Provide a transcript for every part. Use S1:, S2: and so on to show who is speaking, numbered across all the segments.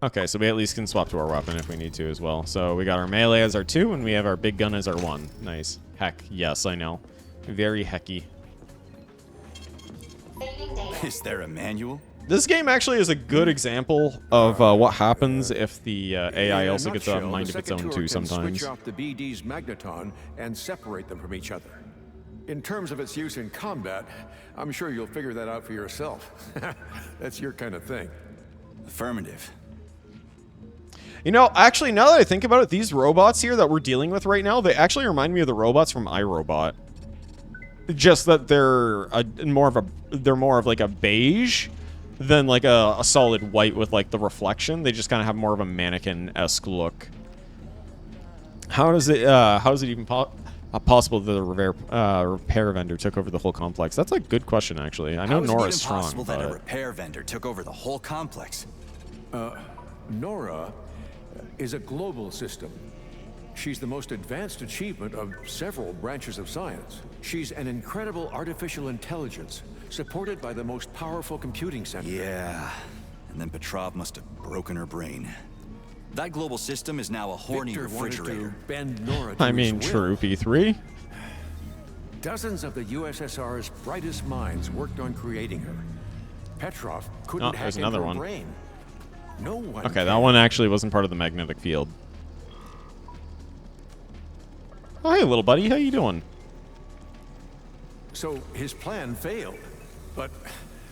S1: Okay, so we at least can swap to our weapon if we need to as well. So we got our melee as our 2, and we have our big gun as our 1. Nice. Heck, yes, I know. Very hecky.
S2: Is there a manual?
S1: This game actually is a good example of what happens if the AI also gets a mind of its own too sometimes.
S3: Switch off the BD's magneton and separate them from each other. In terms of its use in combat, I'm sure you'll figure that out for yourself. That's your kind of thing.
S2: Affirmative.
S1: You know, actually, now that I think about it, these robots here that we're dealing with right now, they actually remind me of the robots from iRobot. Just that they're more of like a beige than like a solid white with like the reflection. They just kind of have more of a mannequin-esque look. How is it even possible that the repair vendor took over the whole complex? That's a good question, actually. I know Nora's strong,
S2: possible that a repair vendor took over the whole complex?
S3: Nora is a global system. She's the most advanced achievement of several branches of science. She's an incredible artificial intelligence, supported by the most powerful computing center.
S2: Yeah, and then Petrov must have broken her brain. That global system is now a horny refrigerator.
S3: To bend Nora to
S1: I mean,
S3: his
S1: true,
S3: will.
S1: P3.
S3: Dozens of the USSR's brightest minds worked on creating her. Petrov couldn't hack
S1: there's
S3: into
S1: another
S3: her
S1: one.
S3: brain. No one
S1: Okay,
S3: can.
S1: that one actually wasn't part of the magnetic field. Oh, hey, little buddy. How you doing?
S3: So his plan failed. But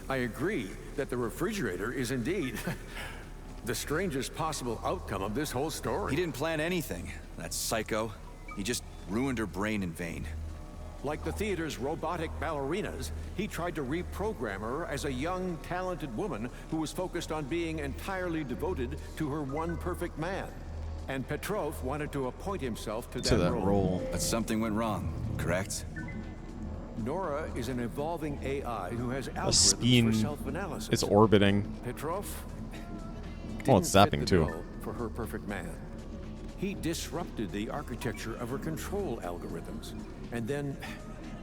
S3: I agree that the refrigerator is indeed the strangest possible outcome of this whole story.
S2: He didn't plan anything. That psycho. He just ruined her brain in vain.
S3: Like the theater's robotic ballerinas, he tried to reprogram her as a young, talented woman who was focused on being entirely devoted to her one perfect man. And Petrov wanted to appoint himself to that role.
S2: But something went wrong, correct?
S3: Nora is an evolving AI who has
S1: A
S3: algorithms
S1: spin
S3: for self-analysis.
S1: is orbiting.
S3: Petrov
S1: Oh, it's
S3: didn't fit
S1: zapping
S3: the
S1: too.
S3: bill for her perfect man. He disrupted the architecture of her control algorithms, and then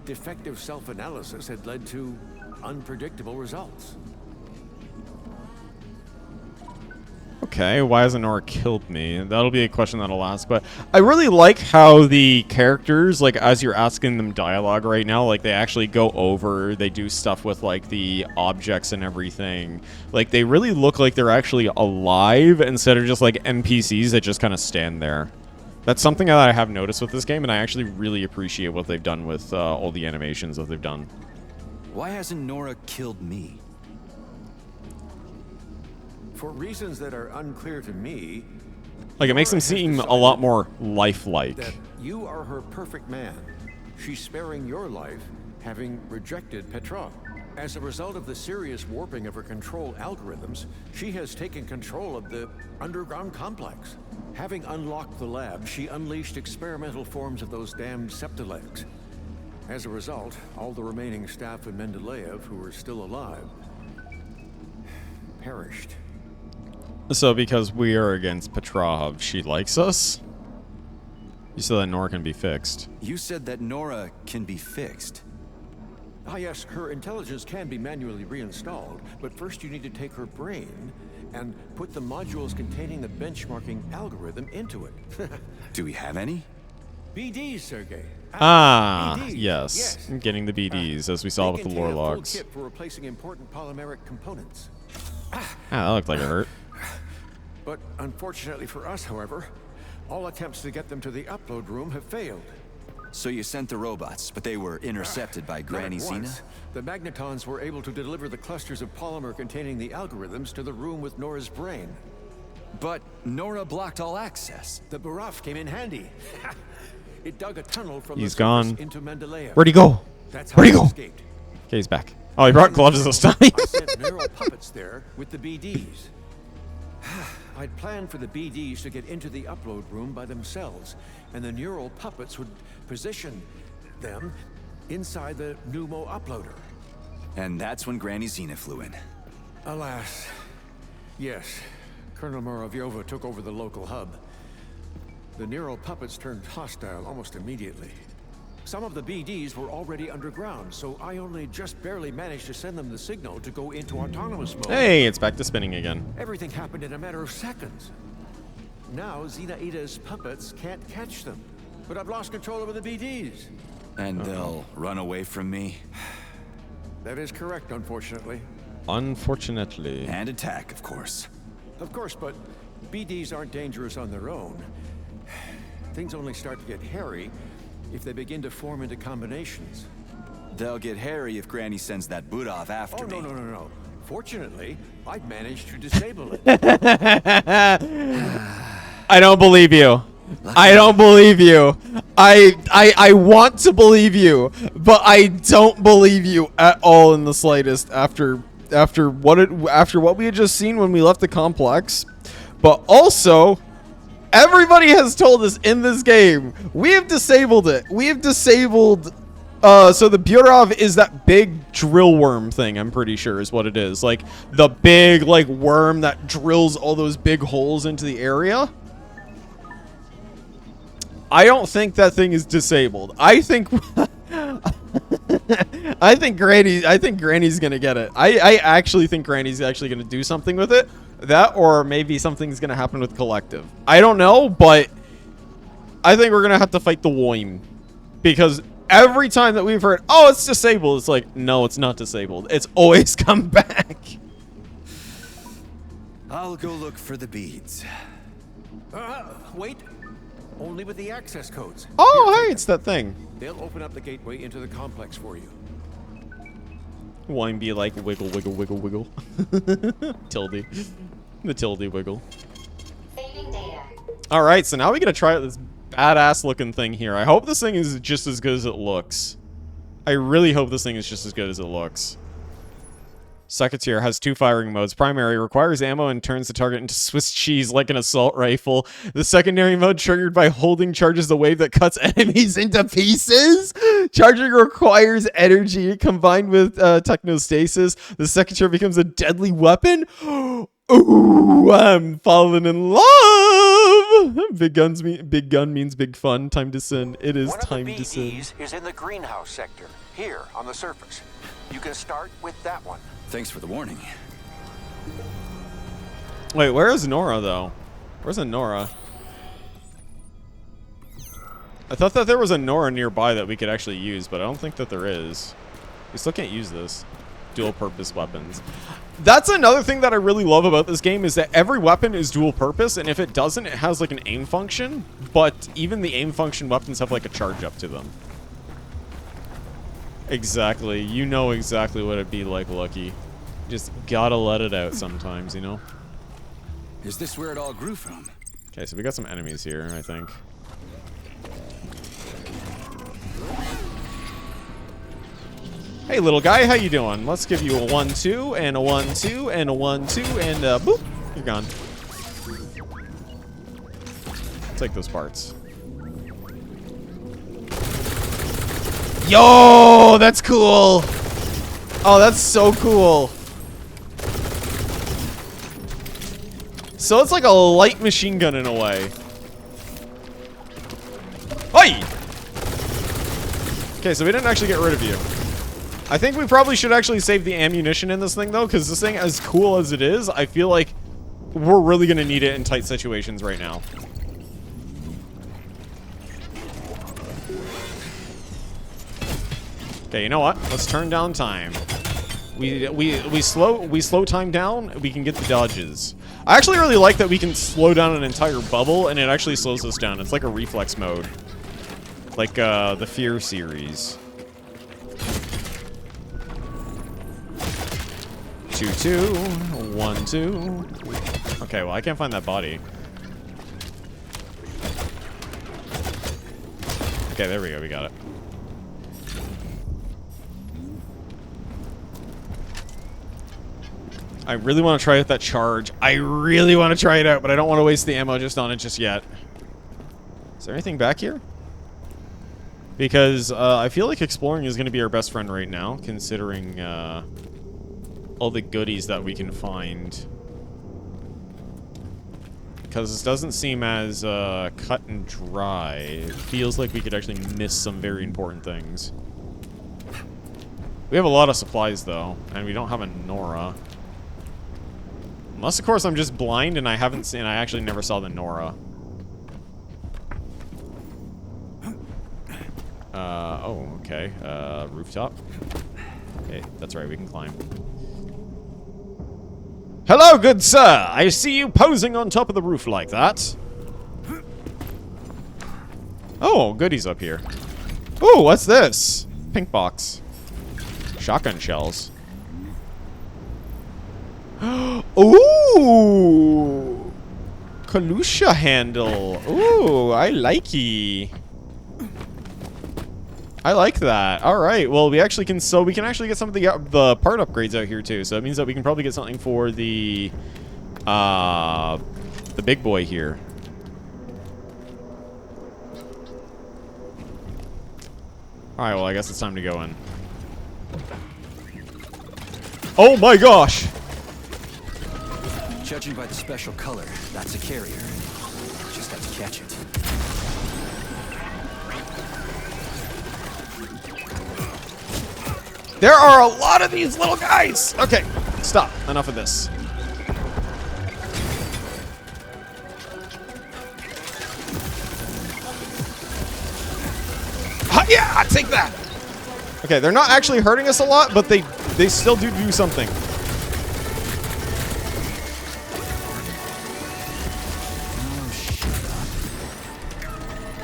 S3: defective self-analysis had led to unpredictable results.
S1: Okay, why hasn't Nora killed me? That'll be a question that I'll ask, but I really like how the characters, like, as you're asking them dialogue right now, like, they actually go over, they do stuff with, like, the objects and everything. Like, they really look like they're actually alive instead of just, like, NPCs that just kind of stand there. That's something that I have noticed with this game, and I actually really appreciate what they've done with all the animations that they've done.
S2: Why hasn't Nora killed me?
S3: For reasons that are unclear to me,
S1: Like, it makes them
S3: Nora has
S1: seem a
S3: decided
S1: lot more lifelike.
S3: that you are her perfect man. She's sparing your life, having rejected Petrov. As a result of the serious warping of her control algorithms, she has taken control of the underground complex. Having unlocked the lab, she unleashed experimental forms of those damned septilegs. As a result, all the remaining staff in Mendeleev who were still alive perished.
S1: So because we are against Petrov, she likes us? You said that Nora can be fixed.
S2: You said that Nora can be fixed.
S3: Ah yes, her intelligence can be manually reinstalled, but first you need to take her brain and put the modules containing the benchmarking algorithm into it.
S2: Do we have any?
S3: BDs, Sergey.
S1: Ah,
S3: BDs.
S1: yes. Getting the BDs, as we saw with the lore
S3: They contain a full
S1: logs.
S3: kit for replacing important polymeric components.
S1: Ah, that looked like it hurt.
S3: But unfortunately for us, however, all attempts to get them to the upload room have failed.
S2: So you sent the robots, but they were intercepted by Granny
S3: Not at
S2: Xena?
S3: once. The magnetons were able to deliver the clusters of polymer containing the algorithms to the room with Nora's brain.
S2: But Nora blocked all access.
S3: The barrage came in handy. It dug a tunnel from
S1: He's
S3: the
S1: gone.
S3: surface into Mendeleev.
S1: Where'd he go?
S3: That's how
S1: Where'd he
S3: he
S1: go?
S3: escaped.
S1: Okay, he's back. Oh, he brought gloves this time.
S3: I sent neural puppets there with the BDs. I'd planned for the BDs to get into the upload room by themselves, and the neural puppets would position them inside the Pneumo uploader.
S2: And that's when Granny Xena flew in.
S3: Alas, yes, Colonel Moravyova took over the local hub. The neural puppets turned hostile almost immediately. Some of the BDs were already underground, so I only just barely managed to send them the signal to go into autonomous mode.
S1: Hey, it's back to spinning again.
S3: Everything happened in a matter of seconds. Now Xenaida's puppets can't catch them, but I've lost control over the BDs.
S2: And they'll run away from me?
S3: That is correct, unfortunately.
S1: Unfortunately.
S2: And attack, of course.
S3: Of course, but BDs aren't dangerous on their own. Things only start to get hairy if they begin to form into combinations.
S2: They'll get hairy if Granny sends that boot off after me.
S3: No. Fortunately, I've managed to disable it.
S1: I don't believe you. I don't believe you. I want to believe you, but I don't believe you at all in the slightest after what we had just seen when we left the complex. But also, everybody has told us in this game, we have disabled it. We have disabled so the Burov is that big drill worm thing, I'm pretty sure is what it is. Like the big worm that drills all those big holes into the area. I don't think that thing is disabled. I think I think Granny's gonna get it. I actually think Granny's actually gonna do something with it. That, or maybe something's gonna happen with Collective. I don't know, but I think we're gonna have to fight the worm, because every time that we've heard, oh, it's disabled, it's like, no, it's not disabled. It's always come back.
S2: I'll go look for the beads.
S3: Wait. Only with the access codes.
S1: Oh, hey, it's that thing.
S3: They'll open up the gateway into the complex for you.
S1: Wine be like wiggle, wiggle, wiggle, wiggle. Tilde. The tilde wiggle.
S4: Saving data.
S1: Alright, so now we gotta try out this badass looking thing here. I hope this thing is just as good as it looks. I really hope this thing is just as good as it looks. Secateurs has 2 firing modes. Primary requires ammo and turns the target into Swiss cheese like an assault rifle. The secondary mode, triggered by holding, charges the wave that cuts enemies into pieces. Charging requires energy combined with technostasis. The Secateur becomes a deadly weapon. Ooh, I'm falling in love. Big gun means big fun. Time to sin. It is time to sin.
S3: One of the BDs is in the greenhouse sector, here on the surface. You can start with that one.
S2: Thanks for the warning.
S1: Wait, where is Nora, though? Where's a Nora? I thought that there was a Nora nearby that we could actually use, but I don't think that there is. We still can't use this. Dual-purpose weapons. That's another thing that I really love about this game, is that every weapon is dual-purpose, and if it doesn't, it has like an aim function, but even the aim function weapons have like a charge up to them. Exactly. You know exactly what it'd be like, Lucky. Just gotta let it out sometimes, you know?
S2: Is this where it all grew from?
S1: Okay, so we got some enemies here, I think. Hey, little guy, how you doing? Let's give you a 1-2, and a 1-2, and a 1-2, and boop! You're gone. Take those parts. Yo, that's cool. Oh, that's so cool. So it's like a light machine gun in a way. Oi! Okay, so we didn't actually get rid of you. I think we probably should actually save the ammunition in this thing, though, because this thing, as cool as it is, I feel like we're really going to need it in tight situations right now. Okay, you know what? Let's turn down time. We slow time down, we can get the dodges. I actually really like that we can slow down an entire bubble, and it actually slows us down. It's like a reflex mode. Like, the Fear series. 2-2, 1-2. Okay, well, I can't find that body. Okay, there we go, we got it. I really want to try out that charge. I really want to try it out, but I don't want to waste the ammo just on it just yet. Is there anything back here? Because I feel like exploring is going to be our best friend right now, considering all the goodies that we can find because this doesn't seem as cut and dry. It feels like we could actually miss some very important things. We have a lot of supplies, though, and we don't have a Nora. Unless, of course, I'm just blind and I haven't seen... I actually never saw the Nora. Oh, okay. Rooftop. Okay, that's right, we can climb. Hello, good sir! I see you posing on top of the roof like that. Oh, goodies up here. Ooh, what's this? Pink box. Shotgun shells. Ooh! Kalusha handle. Ooh, I likey. I like that. All right. Well, we actually can. So we can actually get some of the part upgrades out here too. So it means that we can probably get something for the big boy here. All right. Well, I guess it's time to go in. Oh my gosh!
S2: Judging by the special color, that's a carrier. Just have to catch it.
S1: There are a lot of these little guys! Okay, stop. Enough of this. Yeah, take that! Okay, they're not actually hurting us a lot, but they still do something.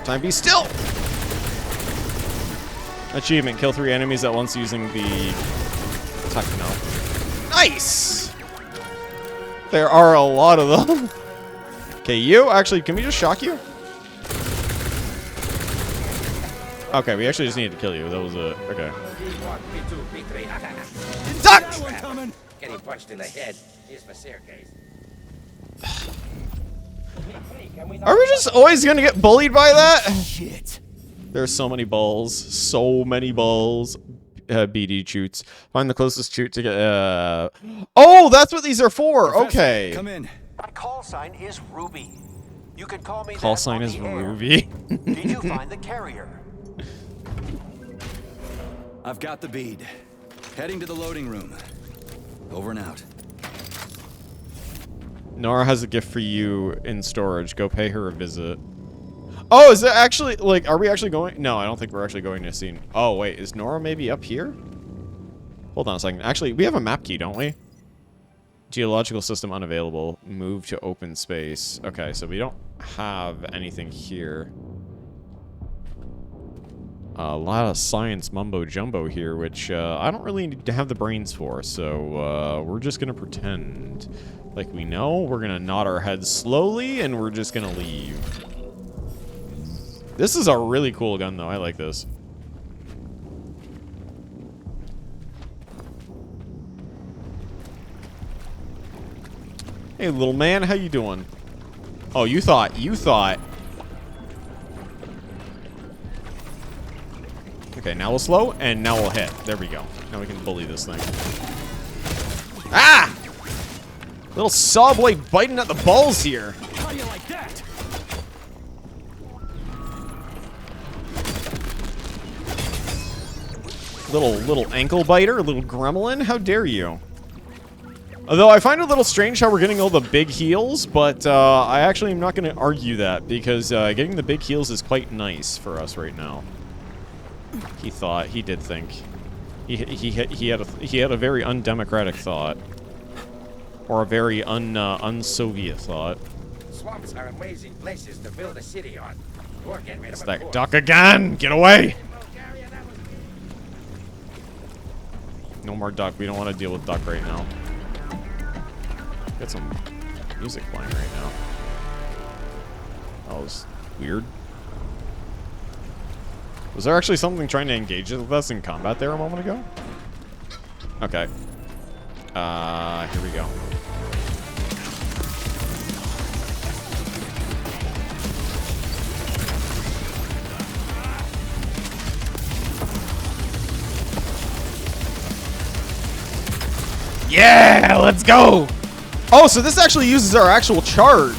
S1: Time be still! Achievement, kill 3 enemies at once using the techno. Nice! There are a lot of them. Okay, you, actually, can we just shock you? Okay, we actually just needed to kill you. That was a, okay. Duck!
S5: Getting punched in the head. Here's for staircase.
S1: Are we just always gonna get bullied by that?
S2: Shit.
S1: There's so many balls. So many balls. BD shoots. Find the closest shoot to get, Oh, that's what these are for!
S2: Professor,
S1: okay.
S2: Come in.
S6: My call sign is Ruby. You can call me
S1: Call
S6: that
S1: sign
S6: on
S1: is
S6: the air.
S1: Ruby.
S6: Did you find the carrier?
S2: I've got the bead. Heading to the loading room. Over and out.
S1: Nora has a gift for you in storage. Go pay her a visit. Oh, is it actually, like, are we actually going? No, I don't think we're actually going to see. Oh, wait, is Nora maybe up here? Hold on a second. Actually, we have a map key, don't we? Geological system unavailable. Move to open space. Okay, so we don't have anything here. A lot of science mumbo jumbo here, which I don't really need to have the brains for, so we're just gonna pretend like we know. We're gonna nod our heads slowly, and we're just gonna leave. This is a really cool gun, though. I like this. Hey, little man, how you doing? Oh, you thought. Okay, now we'll slow, and now we'll hit. There we go. Now we can bully this thing. Ah! Little sawboy biting at the balls here.
S2: How do you like that?
S1: Little ankle biter, little gremlin. How dare you? Although I find it a little strange how we're getting all the big heals, but I actually am not going to argue that because getting the big heals is quite nice for us right now. He did think. He had a very undemocratic thought, or a very un-Soviet thought.
S5: Swamps are amazing places to build a city on. Or get rid of
S1: It's
S5: a
S1: that
S5: corpse.
S1: duck again. Get away! No more duck. We don't want to deal with duck right now. Got some music playing right now. That was weird. Was there actually something trying to engage with us in combat there a moment ago? Okay. Here we go. Yeah, let's go! Oh, so this actually uses our actual charge.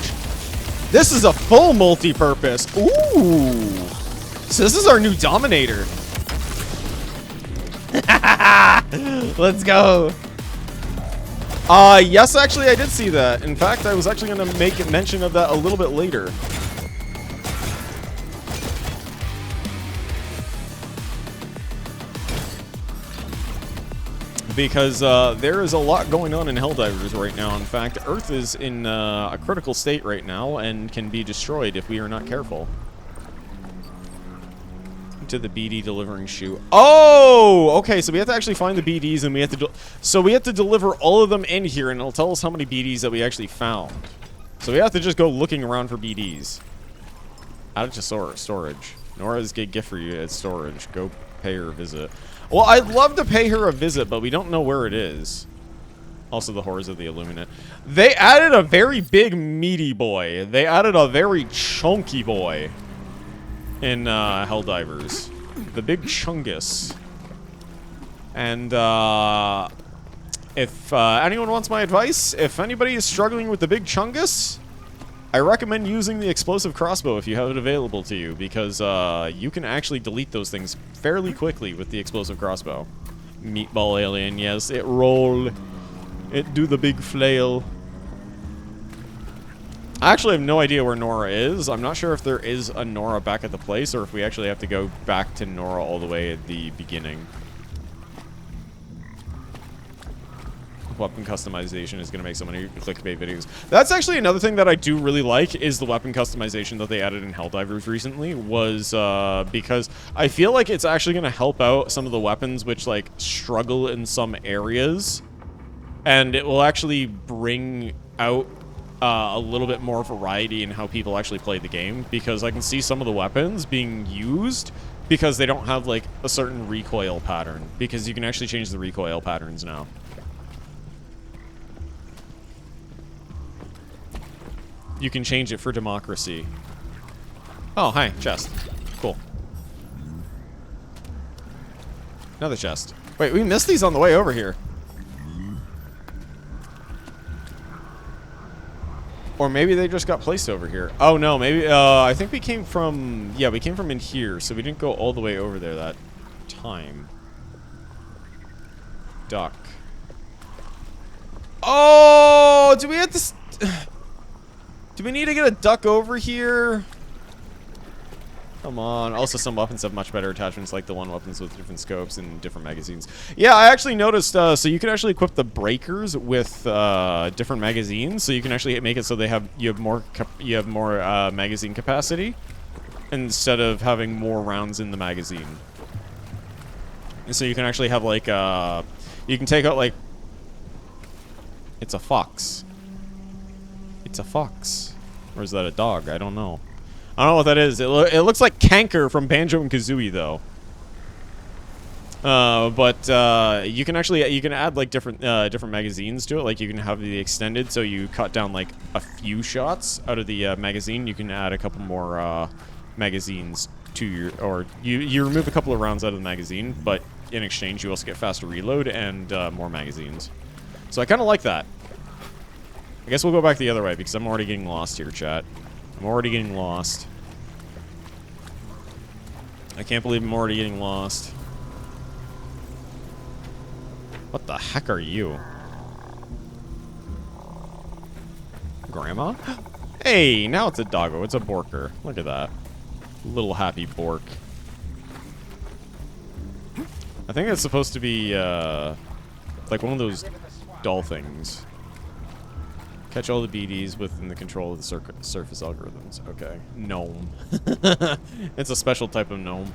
S1: This is a full multi-purpose. Ooh. So this is our new Dominator. Let's go. Yes, actually, I did see that. In fact, I was actually going to make mention of that a little bit later. Because there is a lot going on in Helldivers right now. In fact, Earth is in a critical state right now and can be destroyed if we are not careful. To the BD delivering shoe. Oh, okay. So we have to actually find the BDs, and we have to. So we have to deliver all of them in here, and it'll tell us how many BDs that we actually found. So we have to just go looking around for BDs. Add it to storage. Nora's gift for you at storage. Go pay her a visit. Well, I'd love to pay her a visit, but we don't know where it is. Also, the horrors of the Illuminate. They added a very big, meaty boy. They added a very chunky boy in Helldivers. The Big Chungus. And if anyone wants my advice, if anybody is struggling with the Big Chungus, I recommend using the explosive crossbow if you have it available to you, because you can actually delete those things fairly quickly with the explosive crossbow. Meatball alien, yes, it roll. It do the big flail. I actually have no idea where Nora is. I'm not sure if there is a Nora back at the place, or if we actually have to go back to Nora all the way at the beginning. Weapon customization is going to make so many clickbait videos. That's actually another thing that I do really like, is the weapon customization that they added in Helldivers recently, was because I feel like it's actually going to help out some of the weapons which like struggle in some areas, and it will actually bring out a little bit more variety in how people actually play the game, because I can see some of the weapons being used because they don't have like a certain recoil pattern, because you can actually change the recoil patterns now. You can change it for democracy. Oh, hi, chest. Cool. Another chest. Wait, we missed these on the way over here. Or maybe they just got placed over here. Oh, no, maybe, I think we came from, yeah, we came from in here, so we didn't go all the way over there that time. Duck. Oh, do we have to... Do we need to get a duck over here? Come on. Also, some weapons have much better attachments, like the one weapons with different scopes and different magazines. Yeah, I actually noticed, so you can actually equip the breakers with different magazines, so you can actually make it so they have you have more magazine capacity instead of having more rounds in the magazine. And so you can actually have like you can take out like, it's a fox. It's a fox. Or is that a dog? I don't know. I don't know what that is. It looks like Canker from Banjo and Kazooie, though. But you can actually add like different magazines to it. Like you can have the extended, so you cut down like a few shots out of the magazine. You can add a couple more magazines to your, or you remove a couple of rounds out of the magazine, but in exchange you also get faster reload and more magazines. So I kind of like that. I guess we'll go back the other way, because I'm already getting lost here, chat. I'm already getting lost. I can't believe I'm already getting lost. What the heck are you? Grandma? Hey, now it's a doggo. It's a Borker. Look at that. Little happy Bork. I think it's supposed to be, like one of those doll things. Catch all the BDs within the control of the surface algorithms. Okay. Gnome. It's a special type of gnome.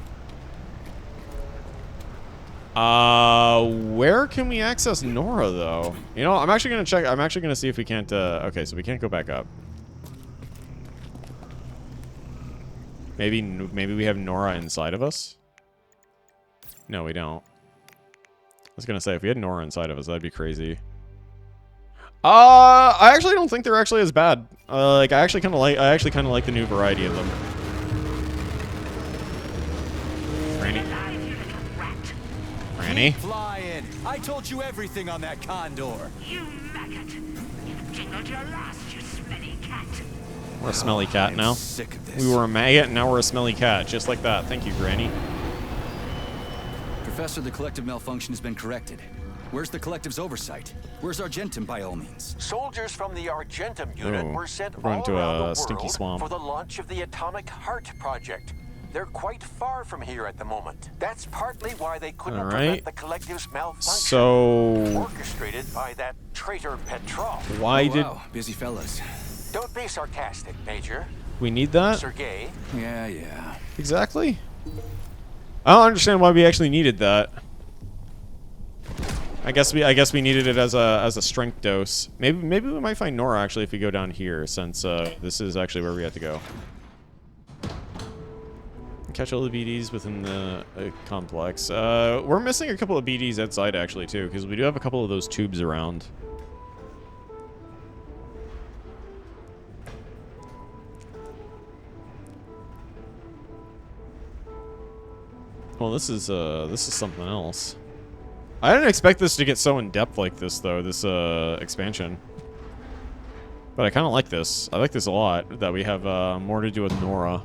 S1: Where can we access Nora, though? You know, I'm actually gonna check. I'm actually gonna see if we can't, okay, so we can't go back up. Maybe we have Nora inside of us? No, we don't. I was gonna say, if we had Nora inside of us, that'd be crazy. I actually don't think they're actually as bad. Like I actually kind of like the new variety of them. Franny?
S2: Flying. I told you everything on that condor.
S5: You maggot! You've jingled your last, you smelly cat.
S1: We're a smelly cat
S2: I'm
S1: now.
S2: sick of this.
S1: We were a maggot, and now we're a smelly cat. Just like that. Thank you, Granny.
S2: Professor, the collective malfunction has been corrected. Where's the collective's oversight? Where's Argentum, by all means?
S6: Soldiers from the Argentum unit
S1: Oh,
S6: were sent
S1: we're going
S6: all
S1: to
S6: around
S1: a
S6: the
S1: stinky
S6: world
S1: swamp.
S6: for the launch of the Atomic Heart Project. They're quite far from here at the moment. That's partly why they couldn't
S1: All right.
S6: prevent the collective's malfunction.
S1: So,
S6: Orchestrated by that traitor Petrov.
S1: why did
S2: Wow, busy fellas.
S6: Don't be sarcastic, Major.
S1: we need that?
S6: Sergei,
S2: Yeah.
S1: Exactly. I don't understand why we actually needed that. I guess we needed it as a strength dose. Maybe we might find Nora actually if we go down here, since this is actually where we have to go. Catch all the BDs within the complex. We're missing a couple of BDs outside actually too, because we do have a couple of those tubes around. Well, this is something else. I didn't expect this to get so in depth like this though. This expansion. But I kind of like this. I like this a lot. That we have more to do with Nora.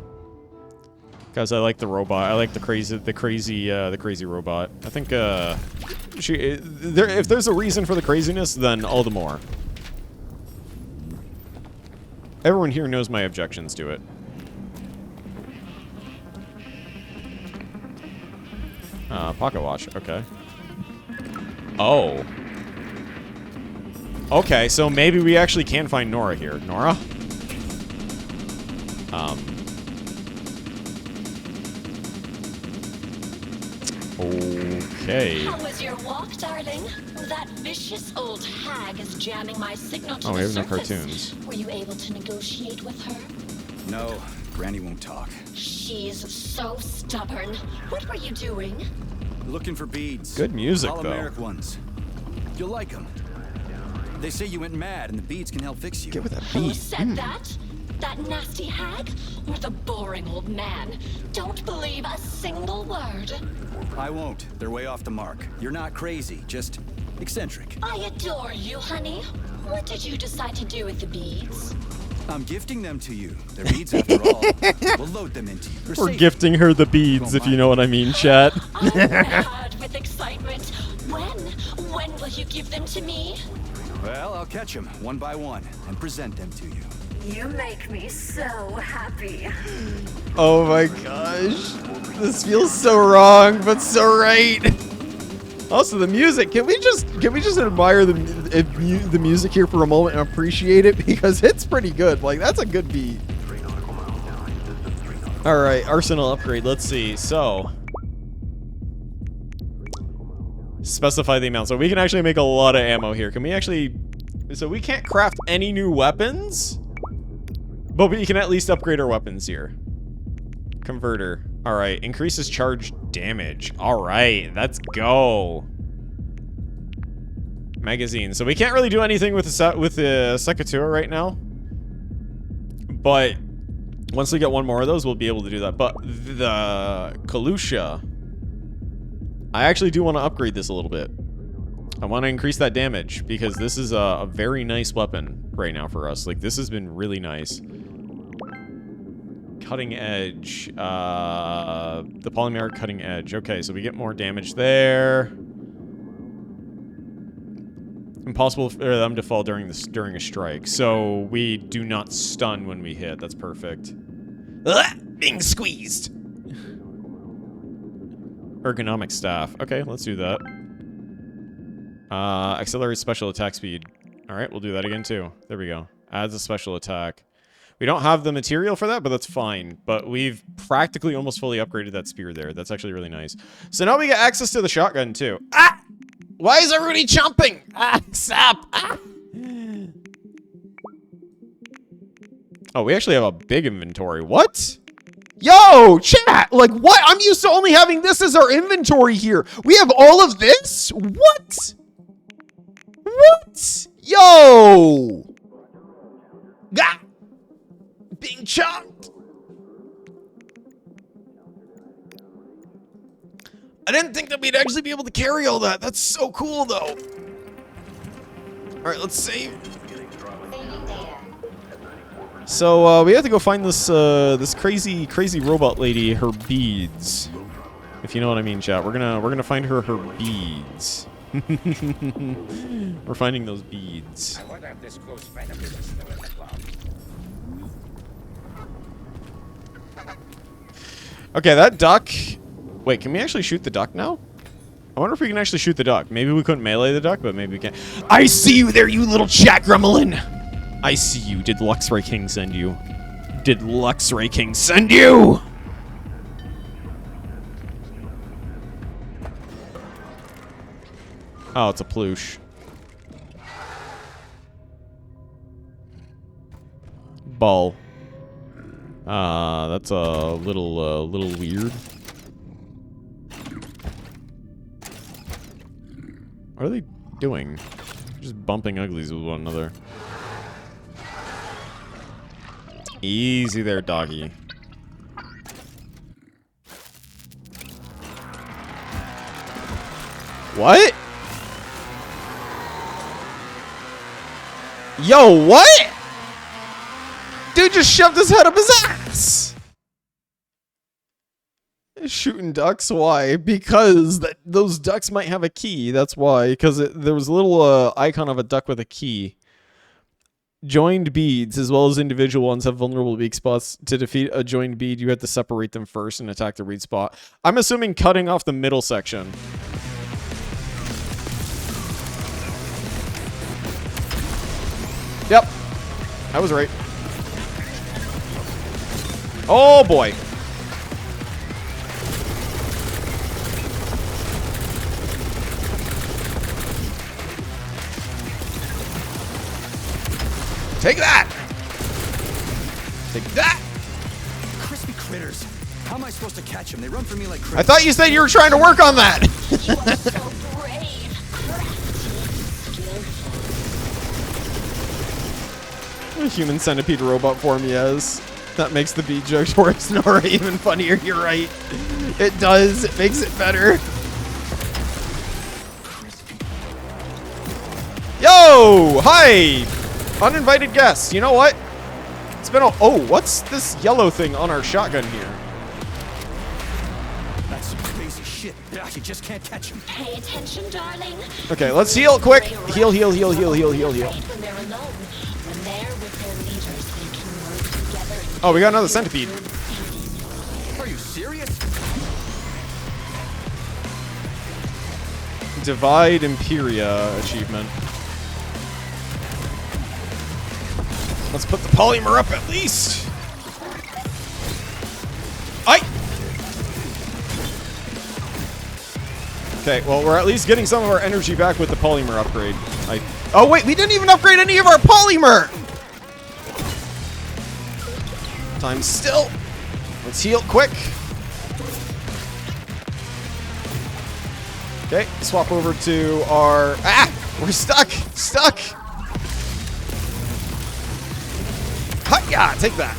S1: Guys, I like the robot. I like the crazy robot. I think if there's a reason for the craziness, then all the more. Everyone here knows my objections to it. Pocket watch. Okay. Oh. Okay, so maybe we actually can find Nora here. Nora? Okay.
S7: How was your walk, darling? That vicious old hag is jamming my signal to
S1: Oh, we
S7: the
S1: have no
S7: surface.
S1: cartoons.
S7: Were you able to negotiate with her?
S2: No, Granny won't talk.
S7: She's so stubborn. What were you doing?
S2: Looking for beads.
S1: Good music, though.
S2: Polymeric ones. You'll like them. They say you went mad and the beads can help fix you.
S1: Get with that
S7: Who
S1: beat.
S7: said that? That nasty hag? Or the boring old man? Don't believe a single word.
S2: I won't. They're way off the mark. You're not crazy, just eccentric.
S7: I adore you, honey. What did you decide to do with the beads?
S2: I'm gifting them to you. They're beads after all. We'll load them into you. They're
S1: We're
S2: safe.
S1: gifting her the beads, if you know what I mean, chat.
S7: I'm mad with excitement. When will you give them to me?
S2: Well, I'll catch them one by one and present them to you.
S7: You make me so happy.
S1: Oh my gosh. This feels so wrong, but so right. Also, the music. Can we just admire the music here for a moment and appreciate it, because it's pretty good. Like, that's a good beat. All right, arsenal upgrade. Let's see. So, specify the amount. So we can actually make a lot of ammo here. Can we actually? So we can't craft any new weapons, but we can at least upgrade our weapons here. Converter. All right, increases charge damage. All right, let's go. Magazine. So we can't really do anything with the Secatua right now, but once we get one more of those, we'll be able to do that. But the Kalusha, I actually do want to upgrade this a little bit. I want to increase that damage, because this is a very nice weapon right now for us. Like, this has been really nice. Cutting edge. The polymeric cutting edge. Okay, so we get more damage there. Impossible for them to fall during a strike. So we do not stun when we hit. That's perfect. Being squeezed. Ergonomic staff. Okay, let's do that. Accelerate special attack speed. All right, we'll do that again too. There we go. Adds a special attack. We don't have the material for that, but that's fine. But we've practically almost fully upgraded that spear there. That's actually really nice. So now we get access to the shotgun too. Ah! Why is everybody jumping? Ah, stop! Ah! Oh, we actually have a big inventory. What? Yo, chat! Like, what? I'm used to only having this as our inventory here. We have all of this? What? What? Yo! Gah! Being chopped. I didn't think that we'd actually be able to carry all that. That's so cool, though. All right, let's save.
S4: Saving data.
S1: So we have to go find this this crazy robot lady, her beads. If you know what I mean, chat. We're gonna find her beads. We're finding those beads.
S5: I wonder if this close friend of his is still in the club.
S1: Okay, that duck. Wait, can we actually shoot the duck now? I wonder if we can actually shoot the duck. Maybe we couldn't melee the duck, but maybe we can. I see you there, you little chat gremlin! I see you. Did Luxray King send you? Did Luxray King send you? Oh, it's a ploosh. Ball. That's a little weird. What are they doing? Just bumping uglies with one another. Easy there, doggy. What? Yo, what? Dude just shoved his head up his ass. Shooting ducks? Why? Because those ducks might have a key. That's why. Because there was a little icon of a duck with a key. Joined beads, as well as individual ones, have vulnerable weak spots. To defeat a joined bead, you have to separate them first and attack the weak spot. I'm assuming cutting off the middle section. Yep. I was right. Oh, boy. Take that! Take that!
S2: Crispy critters. How am I supposed to catch them? They run for me like crazy.
S1: I thought you said you were trying to work on that!
S7: You are so brave, crafty, skillful.
S1: Human centipede robot form, yes. That makes the beat joke towards Nora even funnier, you're right. It does, it makes it better. Yo! Hi! Uninvited guests. You know what? It's been a... Oh, what's this yellow thing on our shotgun here?
S2: That's some crazy shit. You just can't catch them.
S7: Pay attention, darling.
S1: Okay, let's heal quick. Heal, heal, heal, heal, heal, heal, heal.
S7: When they're alone, when they're with their leaders, they can work together.
S1: Oh, we got another centipede.
S2: Are you serious?
S1: Divide Imperia achievement. Let's put the polymer up at least. Okay, well, we're at least getting some of our energy back with the polymer upgrade. Oh, wait, we didn't even upgrade any of our polymer! Time's still. Let's heal quick. Okay, swap over to our... Ah! We're stuck! Stuck! Hi-ya! Take that.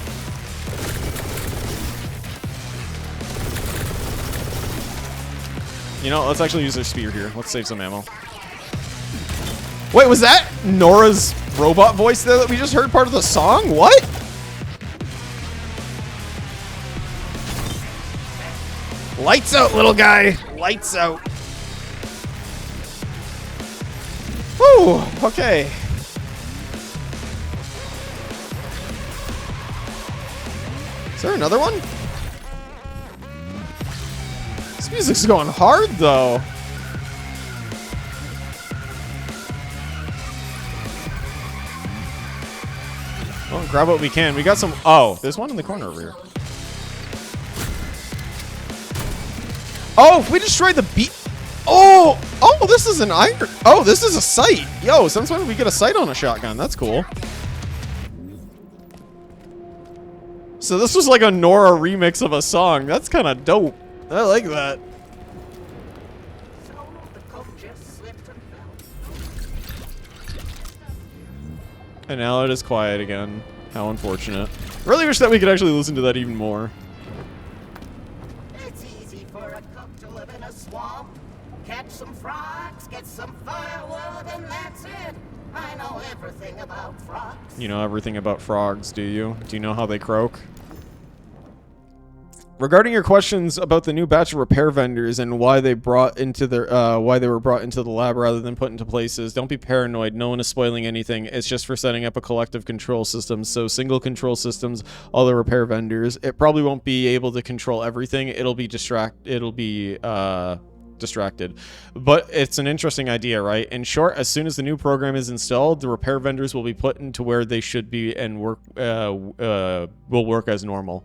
S1: You know, let's actually use our spear here. Let's save some ammo. Wait, was that Nora's robot voice there that we just heard part of the song? What? Lights out, little guy. Lights out. Whew, okay. Is there another one? This music's going hard, though. Well, grab what we can. We got some... Oh, there's one in the corner over here. Oh, if we destroyed the beat... Oh! Oh, this is an iron... Oh, this is a sight. Yo, since when did we get a sight on a shotgun? That's cool. So this was like a Nora remix of a song. That's kind of dope. I like that. And now it is quiet again. How unfortunate. Really wish that we could actually listen to that even more.
S8: It's easy for a cook to live in a swamp. Catch some frogs, get some firewood, and that's it. I know everything about frogs.
S1: You know everything about frogs, do you? Do you know how they croak? Regarding your questions about the new batch of repair vendors and why they were brought into the lab rather than put into places, don't be paranoid. No one is spoiling anything. It's just for setting up a collective control system. So single control systems, all the repair vendors. It probably won't be able to control everything. It'll be distracted. But it's an interesting idea, right? In short, as soon as the new program is installed, the repair vendors will be put into where they should be and will work as normal.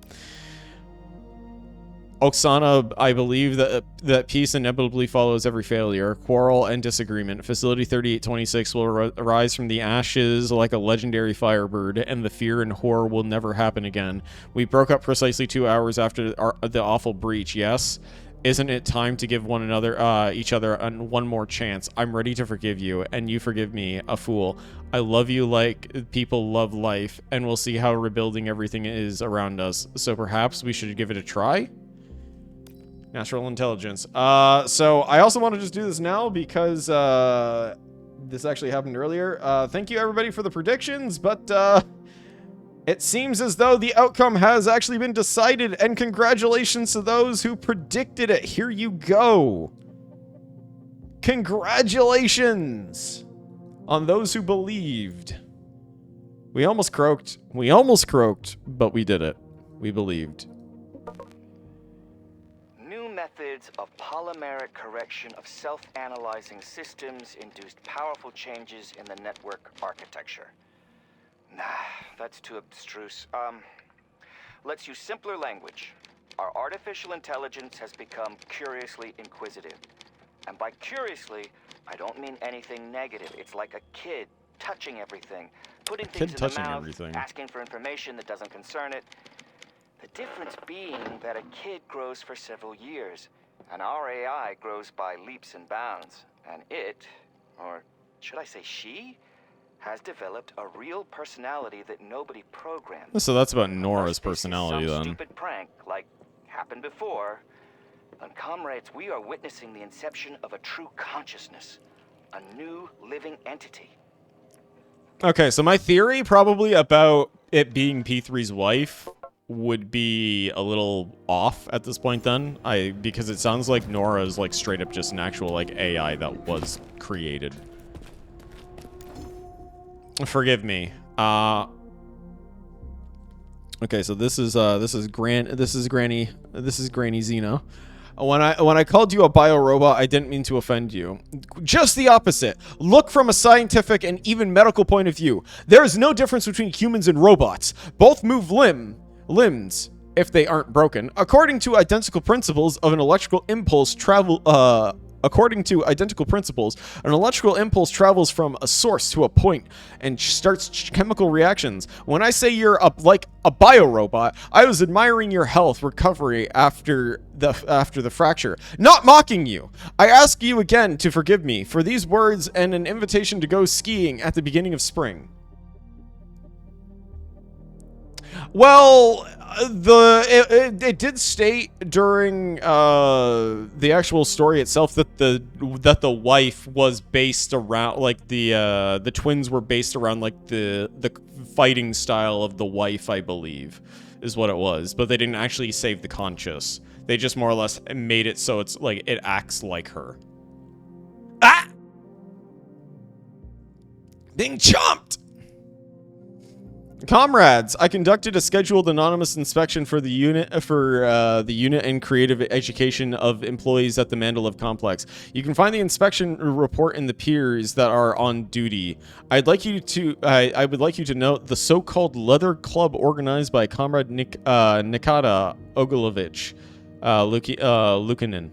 S1: Oksana, I believe that peace inevitably follows every failure, quarrel, and disagreement. Facility 3826 will arise from the ashes like a legendary firebird, and the fear and horror will never happen again. We broke up precisely 2 hours after the awful breach, yes? Isn't it time to give each other one more chance? I'm ready to forgive you, and you forgive me, a fool. I love you like people love life, and we'll see how rebuilding everything is around us. So perhaps we should give it a try? Natural intelligence. So I also want to just do this now because this actually happened earlier. Thank you everybody for the predictions, but it seems as though the outcome has actually been decided, and congratulations to those who predicted it. Here you go. Congratulations on those who believed. We almost croaked. We almost croaked, but we did it. We believed.
S9: Methods of polymeric correction of self-analyzing systems induced powerful changes in the network architecture. Nah, that's too abstruse. Let's use simpler language. Our artificial intelligence has become curiously inquisitive. And by curiously, I don't mean anything negative. It's like a kid touching everything, putting things in the mouth, asking for information that doesn't concern it. The difference being that a kid grows for several years, and our AI grows by leaps and bounds. And it, or should I say she, has developed a real personality that nobody programmed.
S1: So that's about Nora's personality then.
S9: Stupid prank, like happened before. And comrades, we are witnessing the inception of a true consciousness, a new living entity.
S1: Okay, so my theory probably about it being P3's wife would be a little off at this point then, because it sounds like Nora is like straight up just an actual like AI that was created. Forgive me. Okay, so this is Granny Xena. When I called you a biorobot, I didn't mean to offend you. Just the opposite. Look from a scientific and even medical point of view. There is no difference between humans and robots. Both move limbs, if they aren't broken, according to identical principles of an electrical impulse an electrical impulse travels from a source to a point and starts chemical reactions. When I say you're like a biorobot, I was admiring your health recovery after the fracture, not mocking you. I ask you again to forgive me for these words and an invitation to go skiing at the beginning of spring. Well, it did state during the actual story itself that the wife was based around like the twins were based around like the fighting style of the wife, I believe, is what it was. But they didn't actually save the conscious. They just more or less made it so it's like it acts like her. Ah! Being chomped! Comrades, I conducted a scheduled anonymous inspection for the unit and creative education of employees at the Mandalov complex. You can find the inspection report in the peers that are on duty. I would like you to note the so-called leather club organized by Comrade Nikita Ogolovich Lukinin.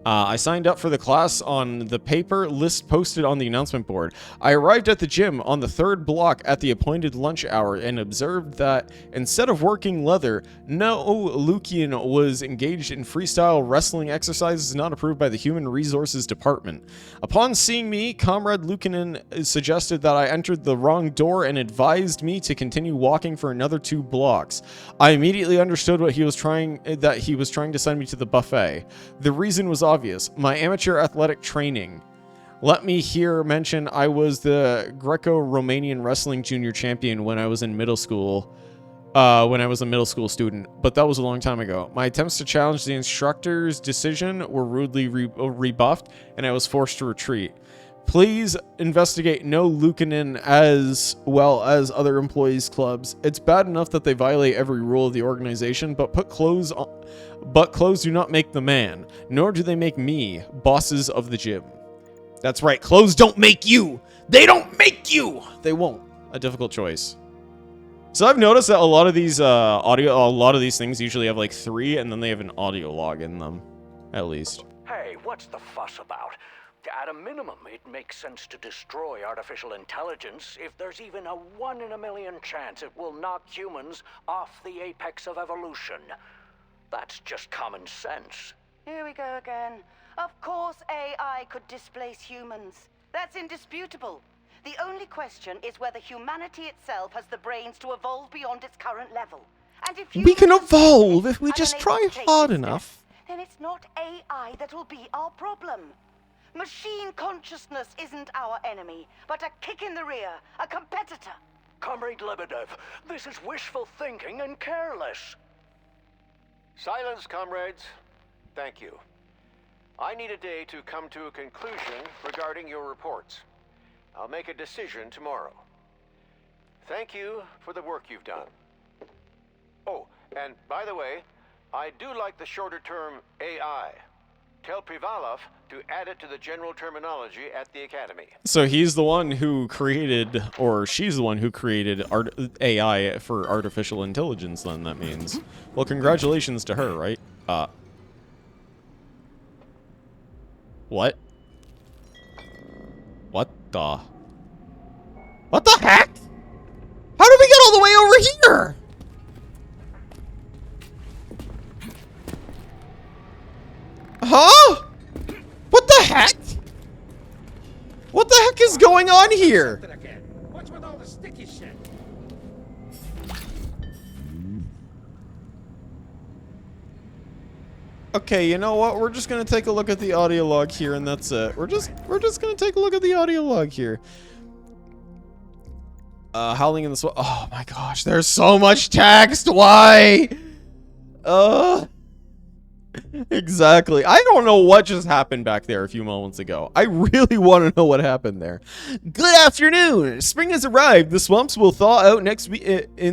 S1: I signed up for the class on the paper list posted on the announcement board. I arrived at the gym on the 3rd block at the appointed lunch hour and observed that instead of working leather, no Lukian was engaged in freestyle wrestling exercises not approved by the Human Resources Department. Upon seeing me, Comrade Lukinin suggested that I entered the wrong door and advised me to continue walking for another 2 blocks. I immediately understood that he was trying to send me to the buffet. The reason was obvious. My amateur athletic training. Let me here mention I was the Greco-Romanian wrestling junior champion when I was in middle school. When I was a middle school student, but that was a long time ago. My attempts to challenge the instructor's decision were rudely rebuffed, and I was forced to retreat. Please investigate no Lucanen as well as other employees' clubs. It's bad enough that they violate every rule of the organization, but clothes do not make the man, nor do they make me, bosses of the gym. That's right, clothes don't make you! They don't make you! They won't. A difficult choice. So I've noticed that a lot of these things usually have like 3, and then they have an audio log in them, at least.
S10: Hey, what's the fuss about? At a minimum, it makes sense to destroy artificial intelligence if there's even a 1 in a million chance it will knock humans off the apex of evolution. That's just common sense.
S8: Here we go again. Of course AI could displace humans. That's indisputable. The only question is whether humanity itself has the brains to evolve beyond its current level. And if
S1: We can
S8: humans
S1: evolve if we
S8: are
S1: just
S8: unable
S1: try
S8: to take
S1: hard
S8: this
S1: enough.
S8: step, then it's not AI that'll be our problem. Machine consciousness isn't our enemy, but a kick in the rear, a competitor.
S10: Comrade Lebedev, this is wishful thinking and careless.
S3: Silence, comrades. Thank you. I need a day to come to a conclusion regarding your reports. I'll make a decision tomorrow. Thank you for the work you've done. Oh, and by the way, I do like the shorter term AI. Tell Privalov to add it to the general terminology at the Academy.
S1: So he's the one who created, or she's the one who created AI for artificial intelligence, then that means. Well, congratulations to her, right? What? What the? What the heck? How did we get all the way over here? Huh? What the heck? What the heck is going on here?
S5: What's with all the sticky shit?
S1: Okay, you know what? We're just gonna take a look at the audio log here, and that's it. We're just gonna take a look at the audio log here. Howling in the swamp. Oh my gosh, there's so much text. Why? Exactly. I don't know what just happened back there a few moments ago. I really want to know what happened there. Good afternoon. Spring has arrived. The swamps will thaw out in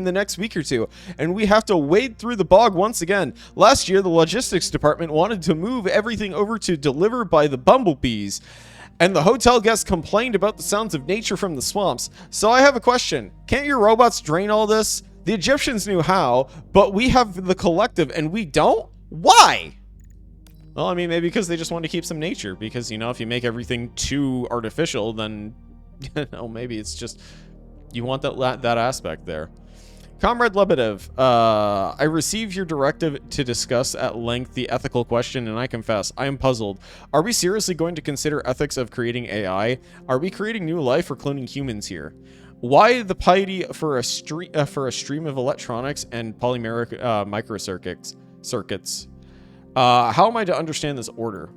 S1: the next week or two, and we have to wade through the bog once again. Last year, the logistics department wanted to move everything over to deliver by the bumblebees, and the hotel guests complained about the sounds of nature from the swamps. So I have a question. Can't your robots drain all this? The Egyptians knew how, but we have the collective and we don't? Why? Well, I mean, maybe because they just want to keep some nature. Because, you know, if you make everything too artificial, then, you know, maybe it's just, you want that aspect there. Comrade Lebedev, I receive your directive to discuss at length the ethical question, and I confess, I am puzzled. Are we seriously going to consider ethics of creating AI? Are we creating new life or cloning humans here? Why the piety for a stream of electronics and polymeric microcircuits? How am I to understand this order?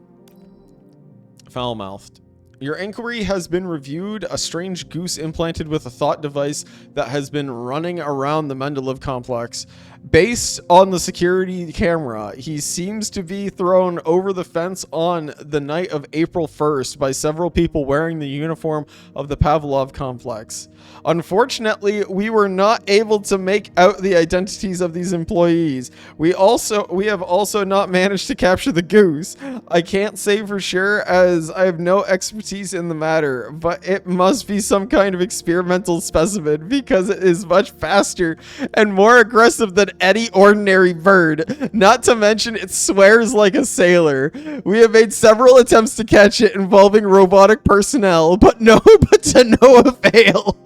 S1: Foul-mouthed. Your inquiry has been reviewed. A strange goose implanted with a thought device that has been running around the Mendeleev complex. Based on the security camera, he seems to be thrown over the fence on the night of April 1st by several people wearing the uniform of the Pavlov complex. Unfortunately, we were not able to make out the identities of these employees. We have also not managed to capture the goose. I can't say for sure as I have no expertise in the matter, but it must be some kind of experimental specimen because it is much faster and more aggressive than any ordinary bird. Not to mention it swears like a sailor. We have made several attempts to catch it involving robotic personnel, but to no avail.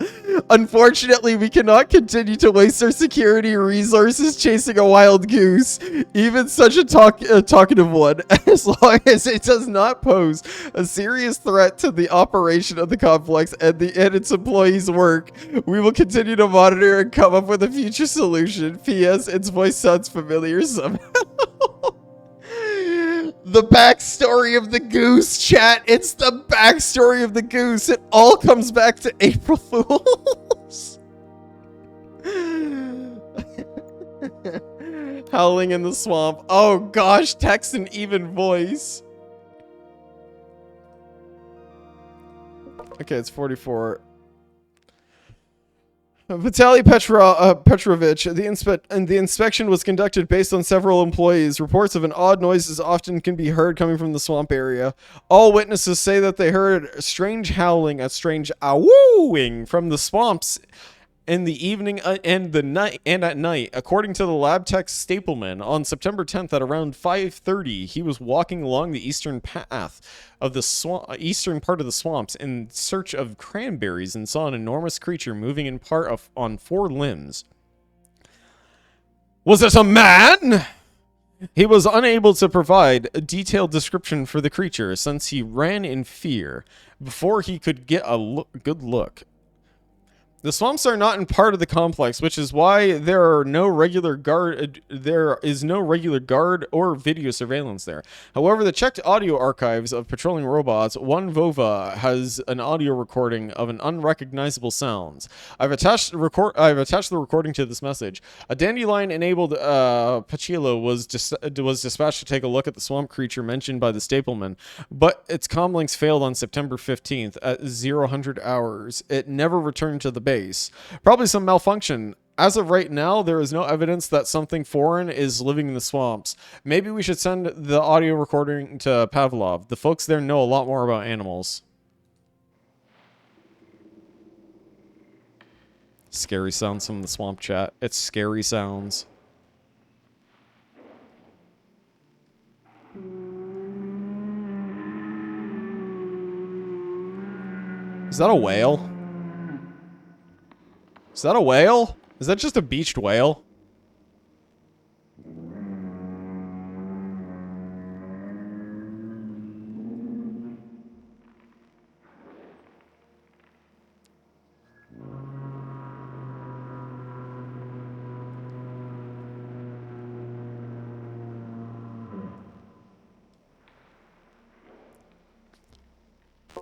S1: Unfortunately, we cannot continue to waste our security resources chasing a wild goose, even such a talkative one, as long as it does not pose a serious threat to the operation of the complex and its employees' work. We will continue to monitor and come up with a future solution. P.S. Its voice sounds familiar somehow. The backstory of the goose, chat. It's the backstory of the goose. It all comes back to April Fools. Howling in the swamp. Oh gosh, text and even voice. Okay, it's 44. Vitaly Petrovich, the inspection was conducted based on several employees. Reports of an odd noises often can be heard coming from the swamp area. All witnesses say that they heard strange howling, a strange awooing from the swamps in the evening and at night. According to the lab tech Stapleman, on September 10th at around 5:30, he was walking along the eastern path of the eastern part of the swamps in search of cranberries and saw an enormous creature moving in part on 4 limbs. Was it a man? He was unable to provide a detailed description for the creature since he ran in fear before he could get a good look. The swamps are not in part of the complex, which is why there is no regular guard or video surveillance there. However, the checked audio archives of patrolling robots, one Vova has an audio recording of an unrecognizable sounds. I've attached the recording to this message. A dandelion-enabled Pachilo was dispatched to take a look at the swamp creature mentioned by the Stapleman, but its comlinks failed on September 15th at 0000 hours. It never returned to the base. Probably some malfunction. As of right now, there is no evidence that something foreign is living in the swamps. Maybe we should send the audio recording to Pavlov. The folks there know a lot more about animals. Scary sounds from the swamp chat. It's scary sounds. Is that a whale? Is that a whale? Is that just a beached whale?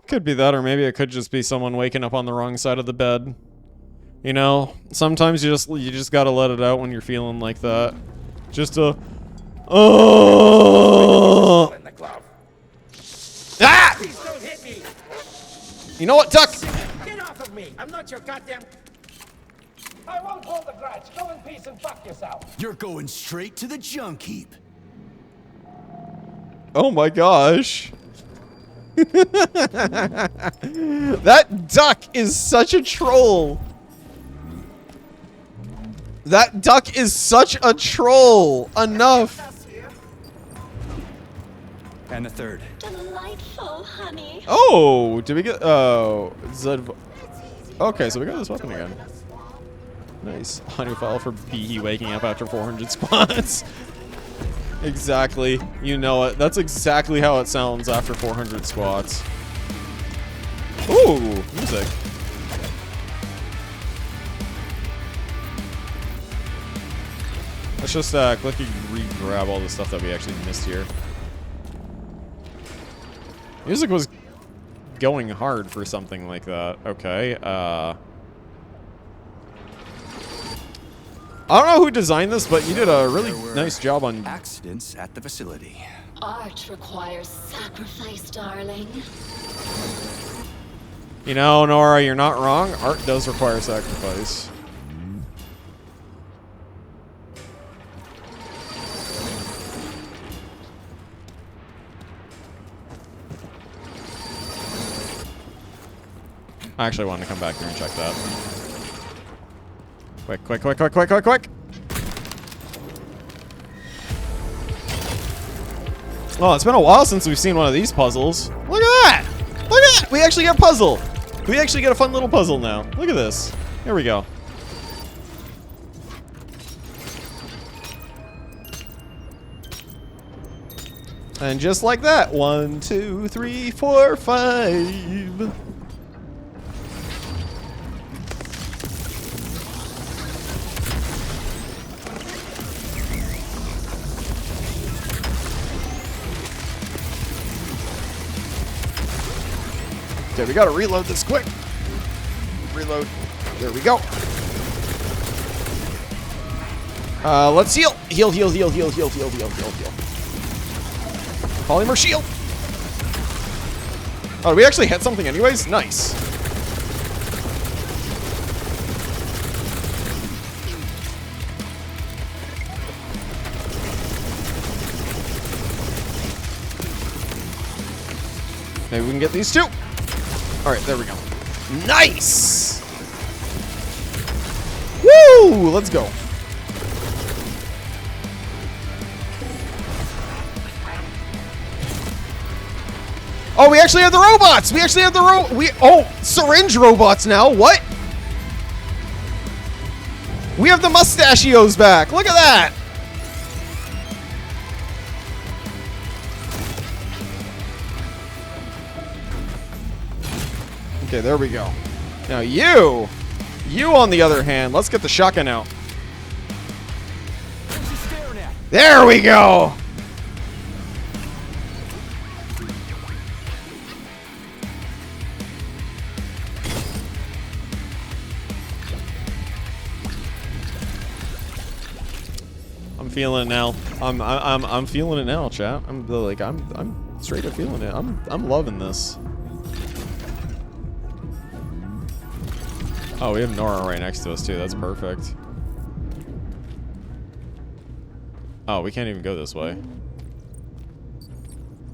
S1: Could be that, or maybe it could just be someone waking up on the wrong side of the bed. You know, sometimes you just gotta let it out when you're feeling like that. Just a oh. Ah!
S5: Please don't hit me.
S1: You know what, Duck?
S5: Get off of me. I'm not your goddamn. I won't hold a grudge. Go in peace and fuck yourself.
S2: You're going straight to the junk heap.
S1: Oh my gosh. That duck is such a troll. That duck is such a troll. Enough.
S2: And the third.
S7: Delightful, honey.
S1: Oh, did we get... Oh. Okay, so we got this weapon again. Nice. Honey file for Behe waking up after 400 squats. Exactly. You know it. That's exactly how it sounds after 400 squats. Ooh, music. Let's just quickly re-grab all the stuff that we actually missed here. Music was going hard for something like that. Okay, I don't know who designed this, but you did a really nice job on
S2: accidents at the facility.
S7: Art requires sacrifice, darling.
S1: You know, Nora, you're not wrong. Art does require sacrifice. I actually want to come back here and check that. Quick, quick, quick, quick, quick, quick, quick! Oh, it's been a while since we've seen one of these puzzles. Look at that! Look at that! We actually get a puzzle! We actually get a fun little puzzle now. Look at this. Here we go. And just like that, 1, 2, 3, 4, 5. Okay, we gotta reload this quick. Reload. There we go. Let's heal. Heal. Polymer shield. Oh, we actually hit something anyways? Nice. Maybe we can get these two. Alright, there we go. Nice! Woo! Let's go. Oh, we actually have the robots! We actually have the syringe robots now. What? We have the mustachios back. Look at that. Okay, there we go. Now you on the other hand, let's get the shotgun out. There we go. I'm feeling it now. I'm feeling it now, chat. I'm straight up feeling it. I'm loving this. Oh, we have Nora right next to us too. That's perfect. Oh, we can't even go this way.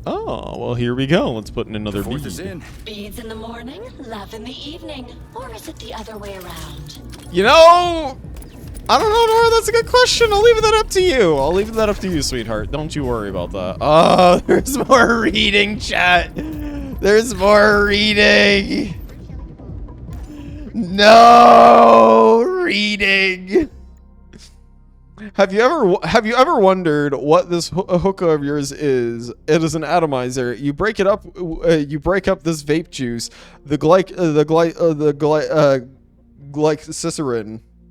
S1: Oh, well, here we go. Let's put in another bead.
S2: Is in.
S7: Beads in the morning, love in the evening. Or is it the other way around?
S1: You know, I don't know, Nora. That's a good question. I'll leave that up to you. I'll leave that up to you, sweetheart. Don't you worry about that. Oh, there's more reading, chat. There's more reading. No reading. Have you ever wondered what this hookah of yours is? It is an atomizer. You break it up. You break up this vape juice. The glycerin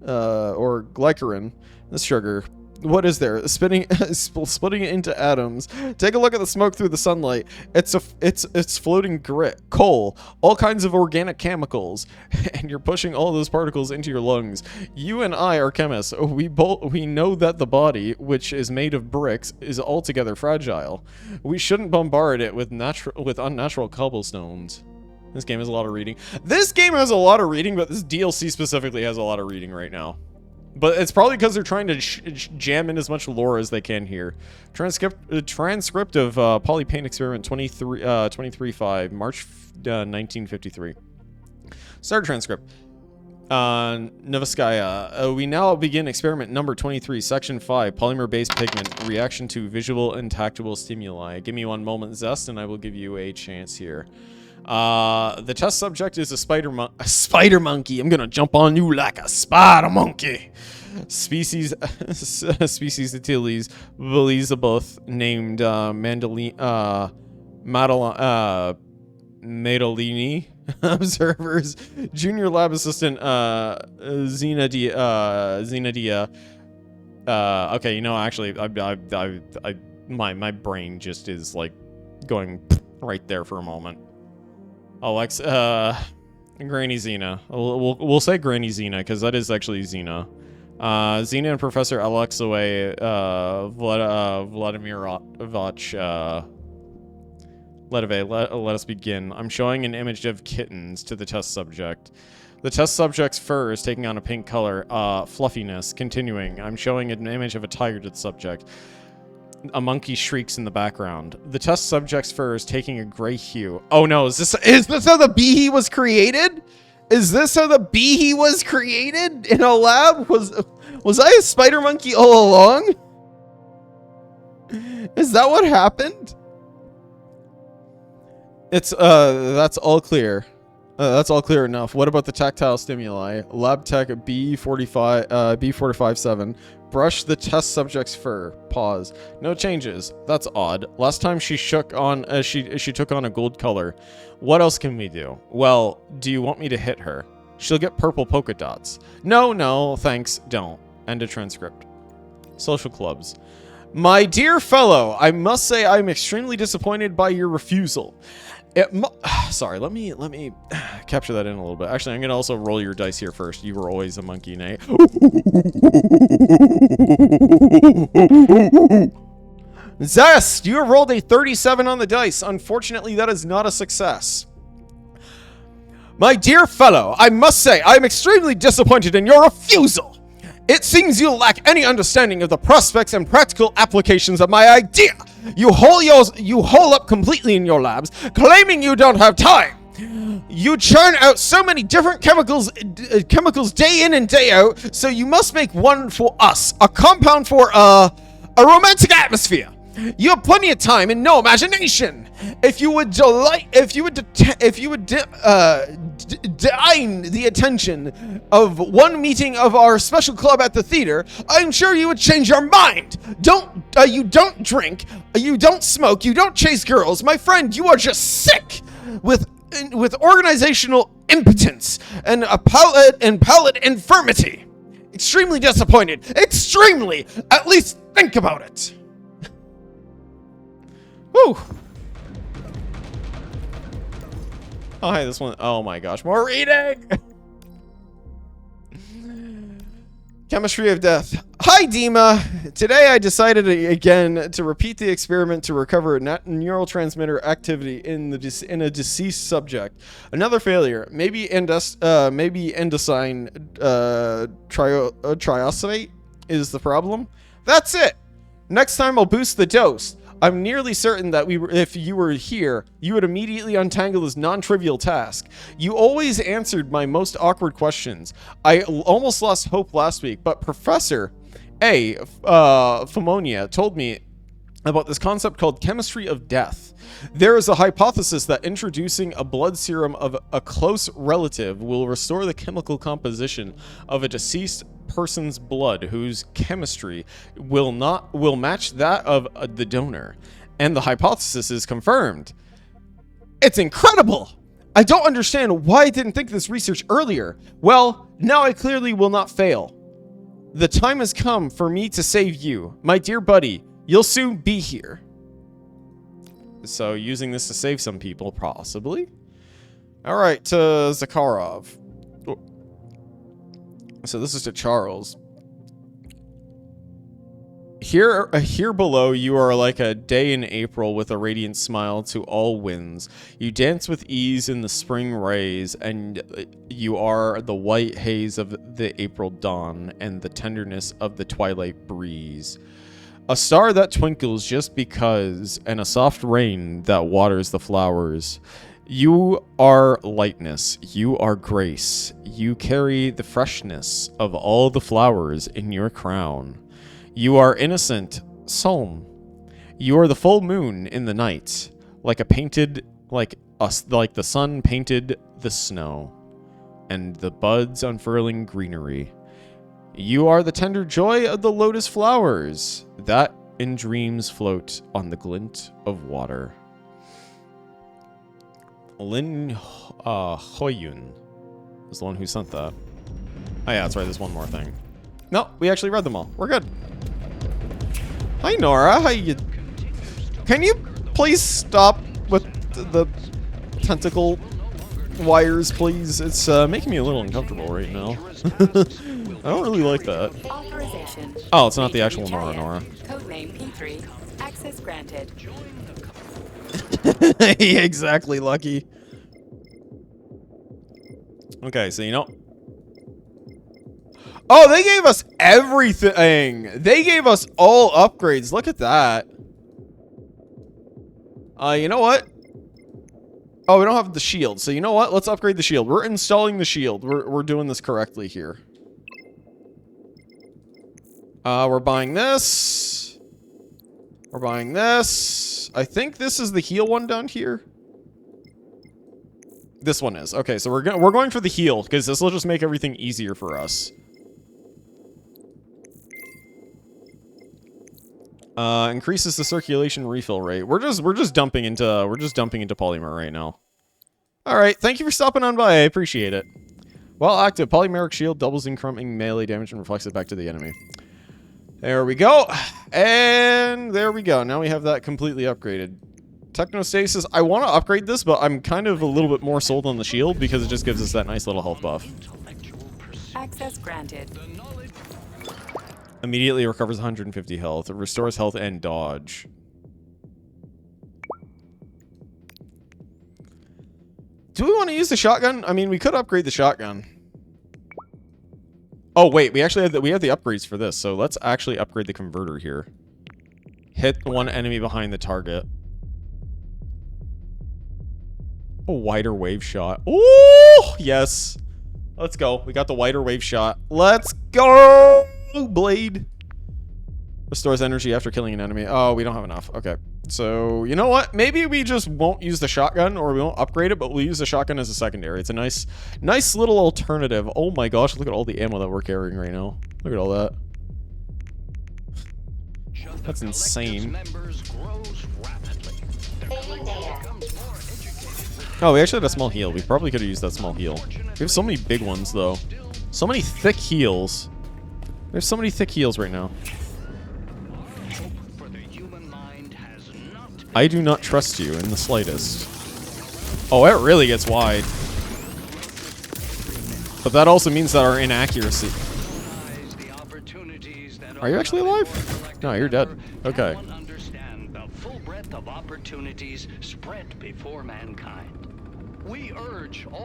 S1: or glycerin, the sugar. What is there? Splitting it into atoms. Take a look at the smoke through the sunlight. It's floating grit, coal, all kinds of organic chemicals, and you're pushing all those particles into your lungs. You and I are chemists. We know that the body, which is made of bricks, is altogether fragile. We shouldn't bombard it with unnatural cobblestones. This game has a lot of reading. This game has a lot of reading, but this DLC specifically has a lot of reading right now. But it's probably because they're trying to jam in as much lore as they can here. Transcript of Polypain Experiment 23.5, March 1953. Start transcript. Novskaya. We now begin experiment number 23, section 5, polymer-based pigment, reaction to visual and tactile stimuli. Give me one moment, Zest, and I will give you a chance here. The test subject is a spider monkey. I'm gonna jump on you like a spider monkey. Species Atiles, Elizabeth, named Madalini. Observers, junior lab assistant Zinadia. Okay, you know, actually, my brain just is like going right there for a moment. Alex, Granny Xena. We'll say Granny Xena because that is actually Xena. Xena and Professor Alexei Vladimirovich. Let us begin. I'm showing an image of kittens to the test subject. The test subject's fur is taking on a pink color. Fluffiness. Continuing. I'm showing an image of a tiger to the subject. A monkey shrieks in the background. The test subject's fur is taking a gray hue. Oh no, is this how the Behe was created? Is this how the Behe was created in a lab? Was I a spider monkey all along? Is that what happened? It's that's all clear. That's all clear enough. What about the tactile stimuli? Lab Tech B457. Brush the test subject's fur. Pause. No changes. That's odd. Last time she took on a gold color. What else can we do? Well, do you want me to hit her? She'll get purple polka dots. No, thanks, don't. End of transcript. Social clubs. My dear fellow, I must say I'm extremely disappointed by your refusal. Sorry, let me capture that in a little bit. Actually, I'm gonna also roll your dice here first. You were always a monkey, Nay. Zest, you have rolled a 37 on the dice. Unfortunately, that is not a success. My dear fellow, I must say I am extremely disappointed in your refusal. It seems you lack any understanding of the prospects and practical applications of my idea. You hole up completely in your labs, claiming you don't have time. You churn out so many different chemicals day in and day out, so you must make one for us, a compound for a romantic atmosphere. You have plenty of time and no imagination. If you would deign the attention of one meeting of our special club at the theater, I'm sure you would change your mind. You don't drink, you don't smoke, you don't chase girls. My friend, you are just sick with organizational impotence and palate infirmity. Extremely disappointed. Extremely. At least think about it. Woo. Oh, hey, this one. Oh my gosh, more reading. Chemistry of death. Hi, Dima. Today I decided again to repeat the experiment to recover a neurotransmitter activity in a deceased subject. Another failure. Maybe endosine triosate is the problem. That's it. Next time I'll boost the dose. I'm nearly certain that if you were here, you would immediately untangle this non-trivial task. You always answered my most awkward questions. I almost lost hope last week, but Professor Phomonia told me about this concept called chemistry of death. There is a hypothesis that introducing a blood serum of a close relative will restore the chemical composition of a deceased person's blood whose chemistry will match that of the donor, and the hypothesis is confirmed. It's incredible! I don't understand why I didn't think of this research earlier. Well, now I clearly will not fail. The time has come for me to save you. My dear buddy, you'll soon be here. So using this to save some people, possibly. Alright, to Zakharov. So this is to Charles. Here below, you are like a day in April with a radiant smile to all winds. You dance with ease in the spring rays, and you are the white haze of the April dawn and the tenderness of the twilight breeze. A star that twinkles just because, and a soft rain that waters the flowers. You are lightness, you are grace, you carry the freshness of all the flowers in your crown. You are innocent psalm. You are the full moon in the night, like the sun painted the snow, and the buds unfurling greenery. You are the tender joy of the lotus flowers that in dreams float on the glint of water. Lin Hoyun is the one who sent that. Oh yeah, that's right, there's one more thing. No, we actually read them all. We're good. Hi Nora, how you... Can you please stop with the tentacle wires, please? It's making me a little uncomfortable right now. I don't really like that. Oh, it's not the actual Nora.
S11: Codename P3. Access granted.
S1: Exactly, Lucky. Okay, so you know... Oh, they gave us everything! They gave us all upgrades. Look at that. You know what? Oh, we don't have the shield. So you know what? Let's upgrade the shield. We're installing the shield. We're doing this correctly here. We're buying this. We're buying this. I think this is the heal one down here. This one is. Okay, so we're going for the heal because this will just make everything easier for us. Increases the circulation refill rate. We're just dumping into polymer right now. All right, thank you for stopping on by. I appreciate it. While active, polymeric shield doubles incoming melee damage and reflects it back to the enemy. There we go. And there we go. Now we have that completely upgraded. Technostasis. I want to upgrade this, but I'm kind of a little bit more sold on the shield because it just gives us that nice little health buff.
S11: Access granted.
S1: Immediately recovers 150 health. It restores health and dodge. Do we want to use the shotgun? I mean, we could upgrade the shotgun. Oh, wait. We actually have we have the upgrades for this, so let's actually upgrade the converter here. Hit one enemy behind the target. A wider wave shot. Ooh, yes. Let's go. We got the wider wave shot. Let's go, Blade. Restores energy after killing an enemy. Oh, we don't have enough. Okay. So, you know what? Maybe we just won't use the shotgun, or we won't upgrade it, but we'll use the shotgun as a secondary. It's a nice little alternative. Oh my gosh, look at all the ammo that we're carrying right now. Look at all that. That's insane. Oh, we actually had a small heal. We probably could have used that small heal. We have so many big ones, though. So many thick heals. There's so many thick heals right now. I do not trust you in the slightest. Oh, it really gets wide. But that also means that our inaccuracy... Are you actually alive? No, you're dead. Okay.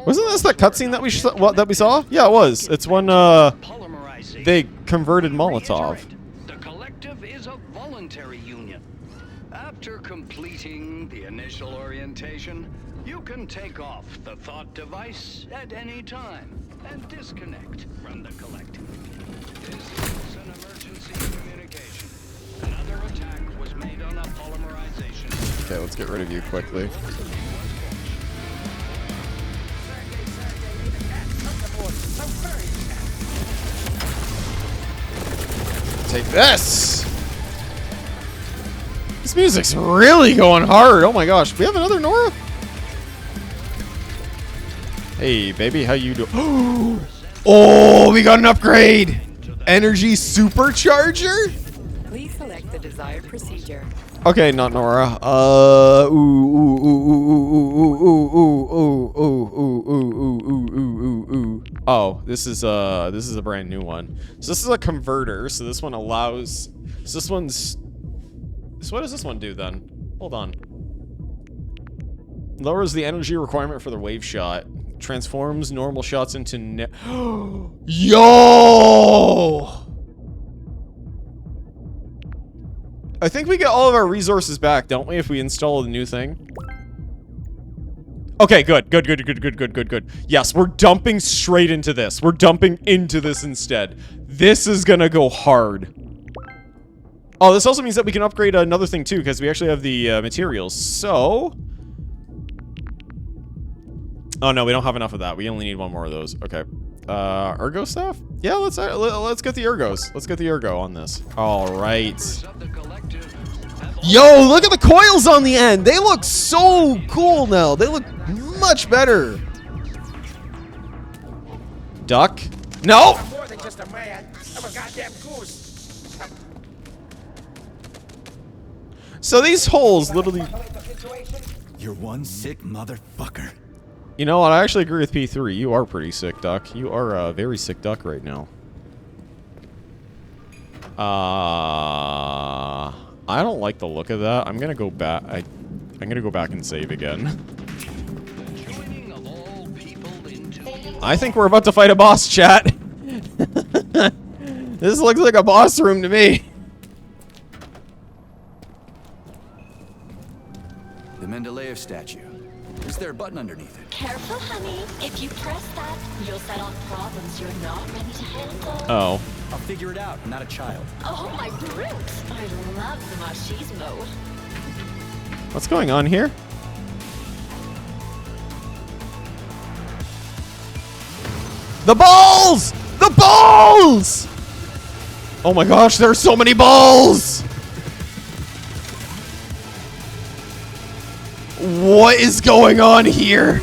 S1: Wasn't this that cutscene that we saw? Yeah, it was. It's when they converted Molotov.
S12: The collective is a voluntary union. After completing the initial orientation, you can take off the thought device at any time and disconnect from the collective. This is an emergency communication. Another attack was made on a polymerization.
S1: Okay, let's get rid of you quickly. Take this! This music's really going hard. Oh my gosh. We have another Nora? Hey, baby, how you do? Oh, we got an upgrade! Energy supercharger?
S11: Please select the desired procedure.
S1: Okay, not Nora. Oh, this is a brand new one. So this is a converter. So this one allows. So this one's. So what does this one do then? Hold on. Lowers the energy requirement for the wave shot. Transforms normal shots into Yo! I think we get all of our resources back, don't we, if we install the new thing? Okay, good. Yes, we're dumping straight into this. We're dumping into this instead. This is gonna go hard. Oh, this also means that we can upgrade another thing too, because we actually have the materials. So... Oh no, we don't have enough of that. We only need one more of those. Okay. Ergo staff? Yeah, let's get the ergos. Let's get the ergo on this. All right. Yo, look at the coils on the end. They look so cool now. They look much better. Duck? No.
S5: I'm more than just a man. I'm a goddamn goose.
S1: So these holes literally.
S2: You're one sick motherfucker.
S1: You know what? I actually agree with P3. You are pretty sick, Duck. You are a very sick duck right now. I don't like the look of that. I'm gonna go back. I'm gonna go back and save again. I think we're about to fight a boss, chat. This looks like a boss room to me.
S2: The Mendeleev statue. Is there a button underneath it?
S7: Careful, honey. If you press that, you'll set off problems you're not ready to handle.
S1: Oh.
S2: I'll figure it out. I'm not a child.
S7: Oh, my brute. I love the machismo.
S1: What's going on here? The balls! The balls! Oh my gosh, there are so many balls! What is going on here?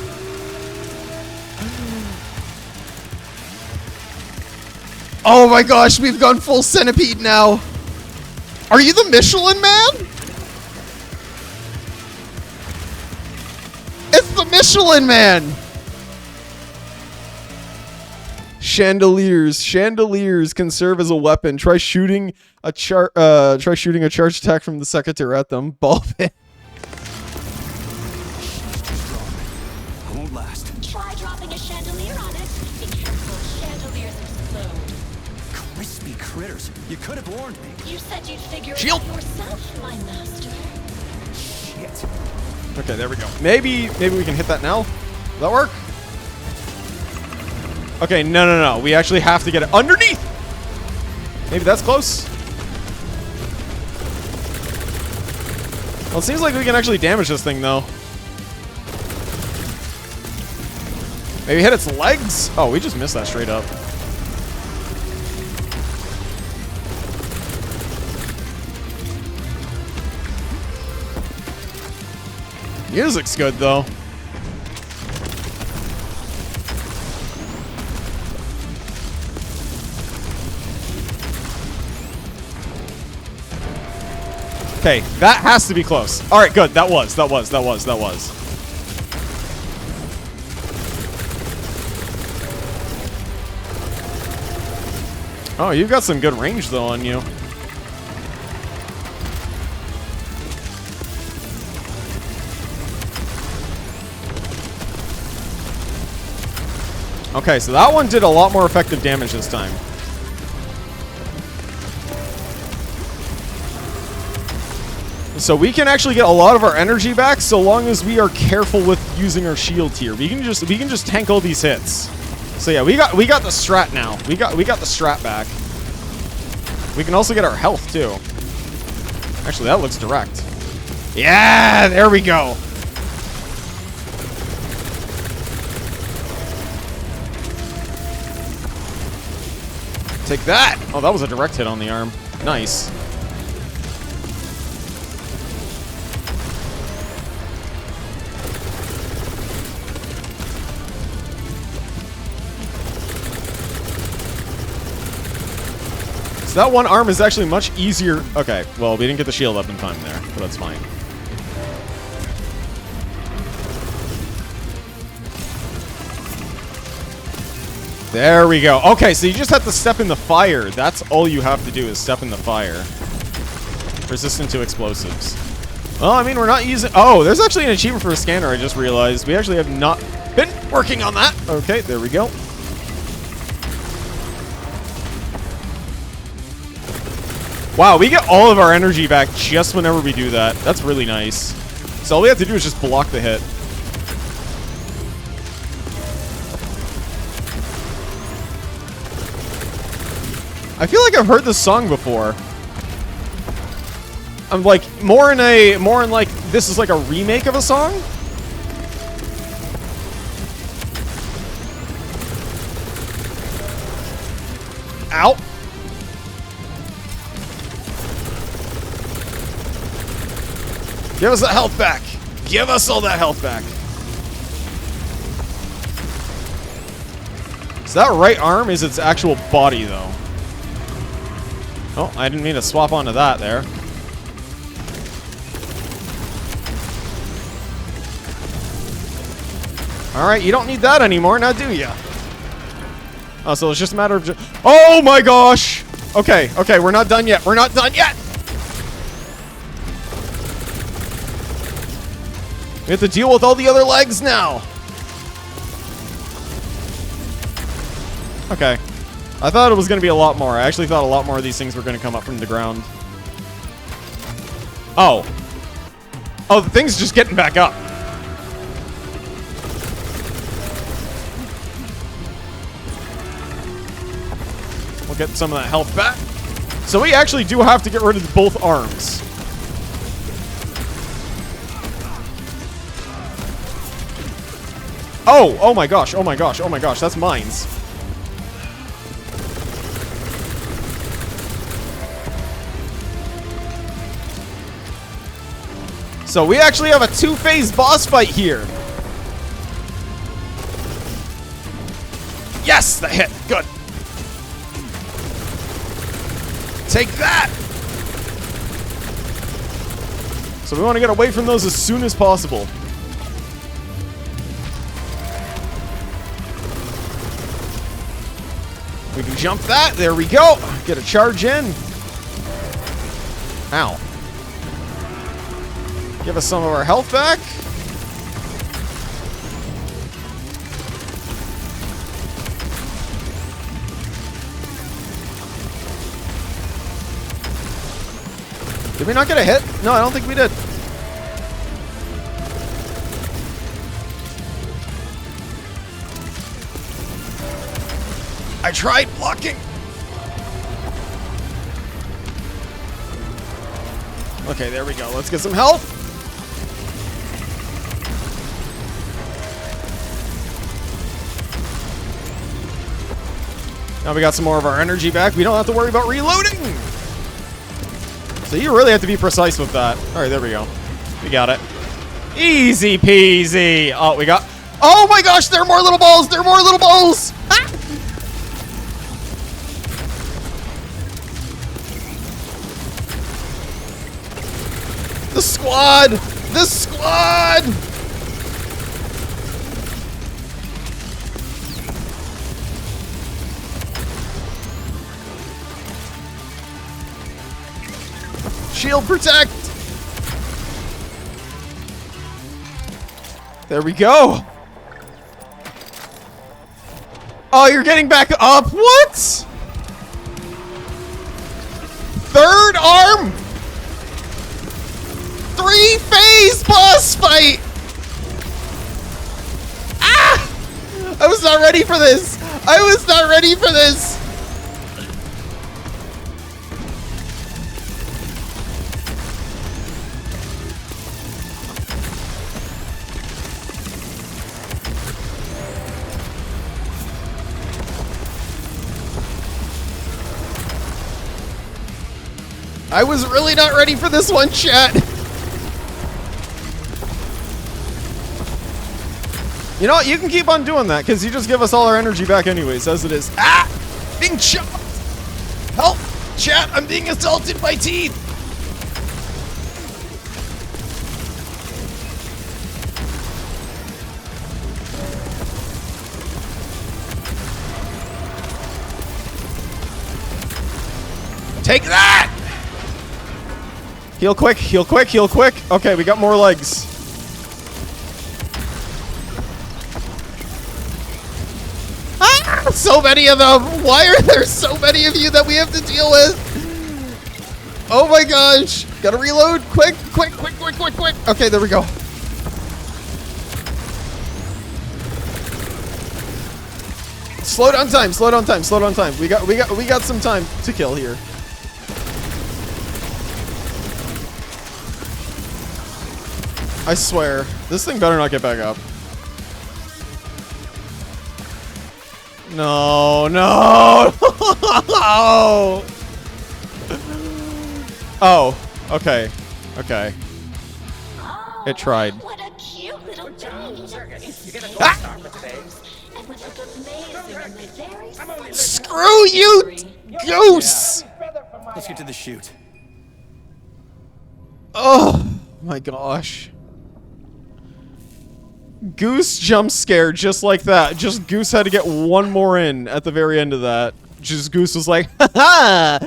S1: Oh my gosh, we've gone full centipede now. Are you the Michelin Man? Michelin Man! Chandeliers can serve as a weapon. Try shooting a charge attack from the secateurs at them. Ball pit.
S2: I won't last.
S7: Try dropping a chandelier on it. Be careful, chandeliers explode.
S2: Crispy critters. You could have warned me.
S7: You said you'd figure it
S1: Shield.
S7: out yourself, my master.
S2: Shit.
S1: Okay, there we go. Maybe we can hit that now. Will that work? Okay, no. We actually have to get it underneath. Maybe that's close. Well, it seems like we can actually damage this thing, though. Maybe hit its legs? Oh, we just missed that straight up. Music's good, though. Okay, that has to be close. All right, good. That was. Oh, you've got some good range, though, on you. Okay, so that one did a lot more effective damage this time. So we can actually get a lot of our energy back so long as we are careful with using our shield here. We can just tank all these hits. So yeah, we got the strat now. We got the strat back. We can also get our health too. Actually, that looks direct. Yeah, there we go. Take that. Oh, that was a direct hit on the arm. Nice. So that one arm is actually much easier. Okay, well, we didn't get the shield up in time there, but that's fine. There we go. Okay, so you just have to step in the fire. That's all you have to do is step in the fire. Resistant to explosives. Well, I mean, we're not using... Oh, there's actually an achievement for a scanner, I just realized. We actually have not been working on that. Okay, there we go. Wow, we get all of our energy back just whenever we do that. That's really nice. So all we have to do is just block the hit. I feel like I've heard this song before. I'm like more in like this is like a remake of a song. Ow. Give us that health back. Give us all that health back. So that right arm is its actual body, though. Oh, I didn't mean to swap onto that there. Alright, you don't need that anymore, now do ya? Oh, so it's just a matter of... Oh my gosh! Okay, we're not done yet. We're not done yet! We have to deal with all the other legs now. Okay. I thought it was going to be a lot more. I actually thought a lot more of these things were going to come up from the ground. Oh. Oh, the thing's just getting back up. We'll get some of that health back. So we actually do have to get rid of both arms. Oh! Oh my gosh, oh my gosh, oh my gosh, that's mines. So we actually have a two-phase boss fight here. Yes, that hit. Good. Take that. So we want to get away from those as soon as possible. We can jump that. There we go. Get a charge in. Ow. Give us some of our health back. Did we not get a hit? No, I don't think we did. I tried blocking. Okay, there we go. Let's get some health. Now we got some more of our energy back. We don't have to worry about reloading. So you really have to be precise with that. All right, there we go. We got it. Easy peasy. Oh, we got... Oh my gosh, there are more little balls. There are more little balls. Ah! The squad. The squad. Shield protect! There we go! Oh, you're getting back up? What? Third arm? 3-phase boss fight! Ah! I was not ready for this! I was not ready for this! I was really not ready for this one, chat. You know what? You can keep on doing that, because you just give us all our energy back anyways, as it is. Ah! Being chopped! Help! Chat, I'm being assaulted by teeth! Take that! Heal quick, heal quick, heal quick. Okay, we got more legs. Ah! So many of them! Why are there so many of you that we have to deal with? Oh my gosh! Gotta reload! Quick, quick, quick, quick, quick, quick! Okay, there we go. Slow down time, slow down time, slow down time. We got some time to kill here. I swear, this thing better not get back up. No, no! Oh, okay, okay. It tried.
S7: What a cute little doggy.
S1: Ah! Screw you, goose!
S2: Let's get to the chute.
S1: Oh my gosh. Goose jump scared just like that. Just Goose had to get one more in at the very end of that. Just Goose was like, haha!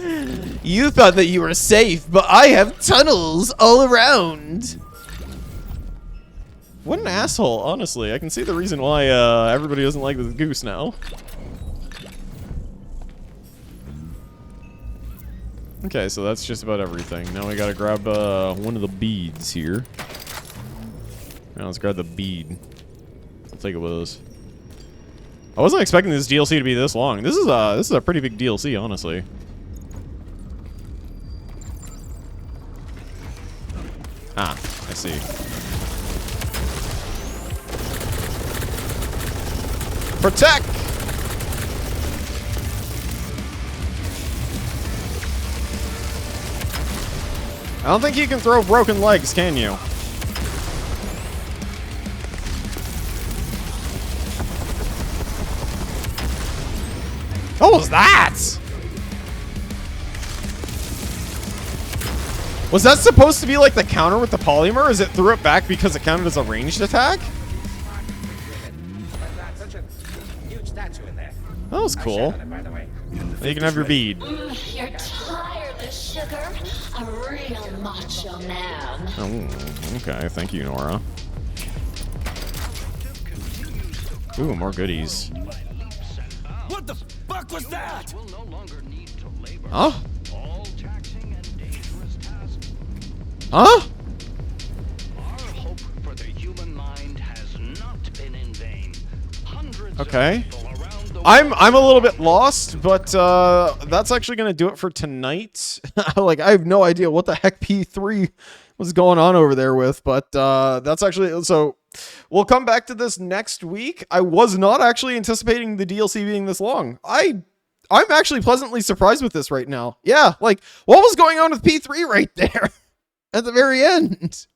S1: You thought that you were safe, but I have tunnels all around. What an asshole, honestly. I can see the reason why everybody doesn't like this Goose now. Okay, so that's just about everything. Now we gotta grab one of the beads here. Now let's grab the bead. I'll take it with us. I wasn't expecting this DLC to be this long. This is a pretty big DLC, honestly. Ah, I see. Protect! I don't think you can throw broken legs, can you? What was that? Was that supposed to be like the counter with the polymer? Is it threw it back because it counted as a ranged attack?
S5: huge statue in there.
S1: That was cool.
S5: By the way.
S1: You can have your bead.
S7: You're tireless, sugar. A real macho man.
S1: Oh, okay. Thank you, Nora. Ooh, more goodies.
S2: What the fuck was that?
S1: Huh? Huh? Okay. I'm a little bit lost, but that's actually gonna do it for tonight. Like, I have no idea what the heck P3 was going on over there with, but that's actually, so we'll come back to this next week. I was not actually anticipating the DLC being this long. I'm actually pleasantly surprised with this right now. Yeah, like, what was going on with P3 right there at the very end?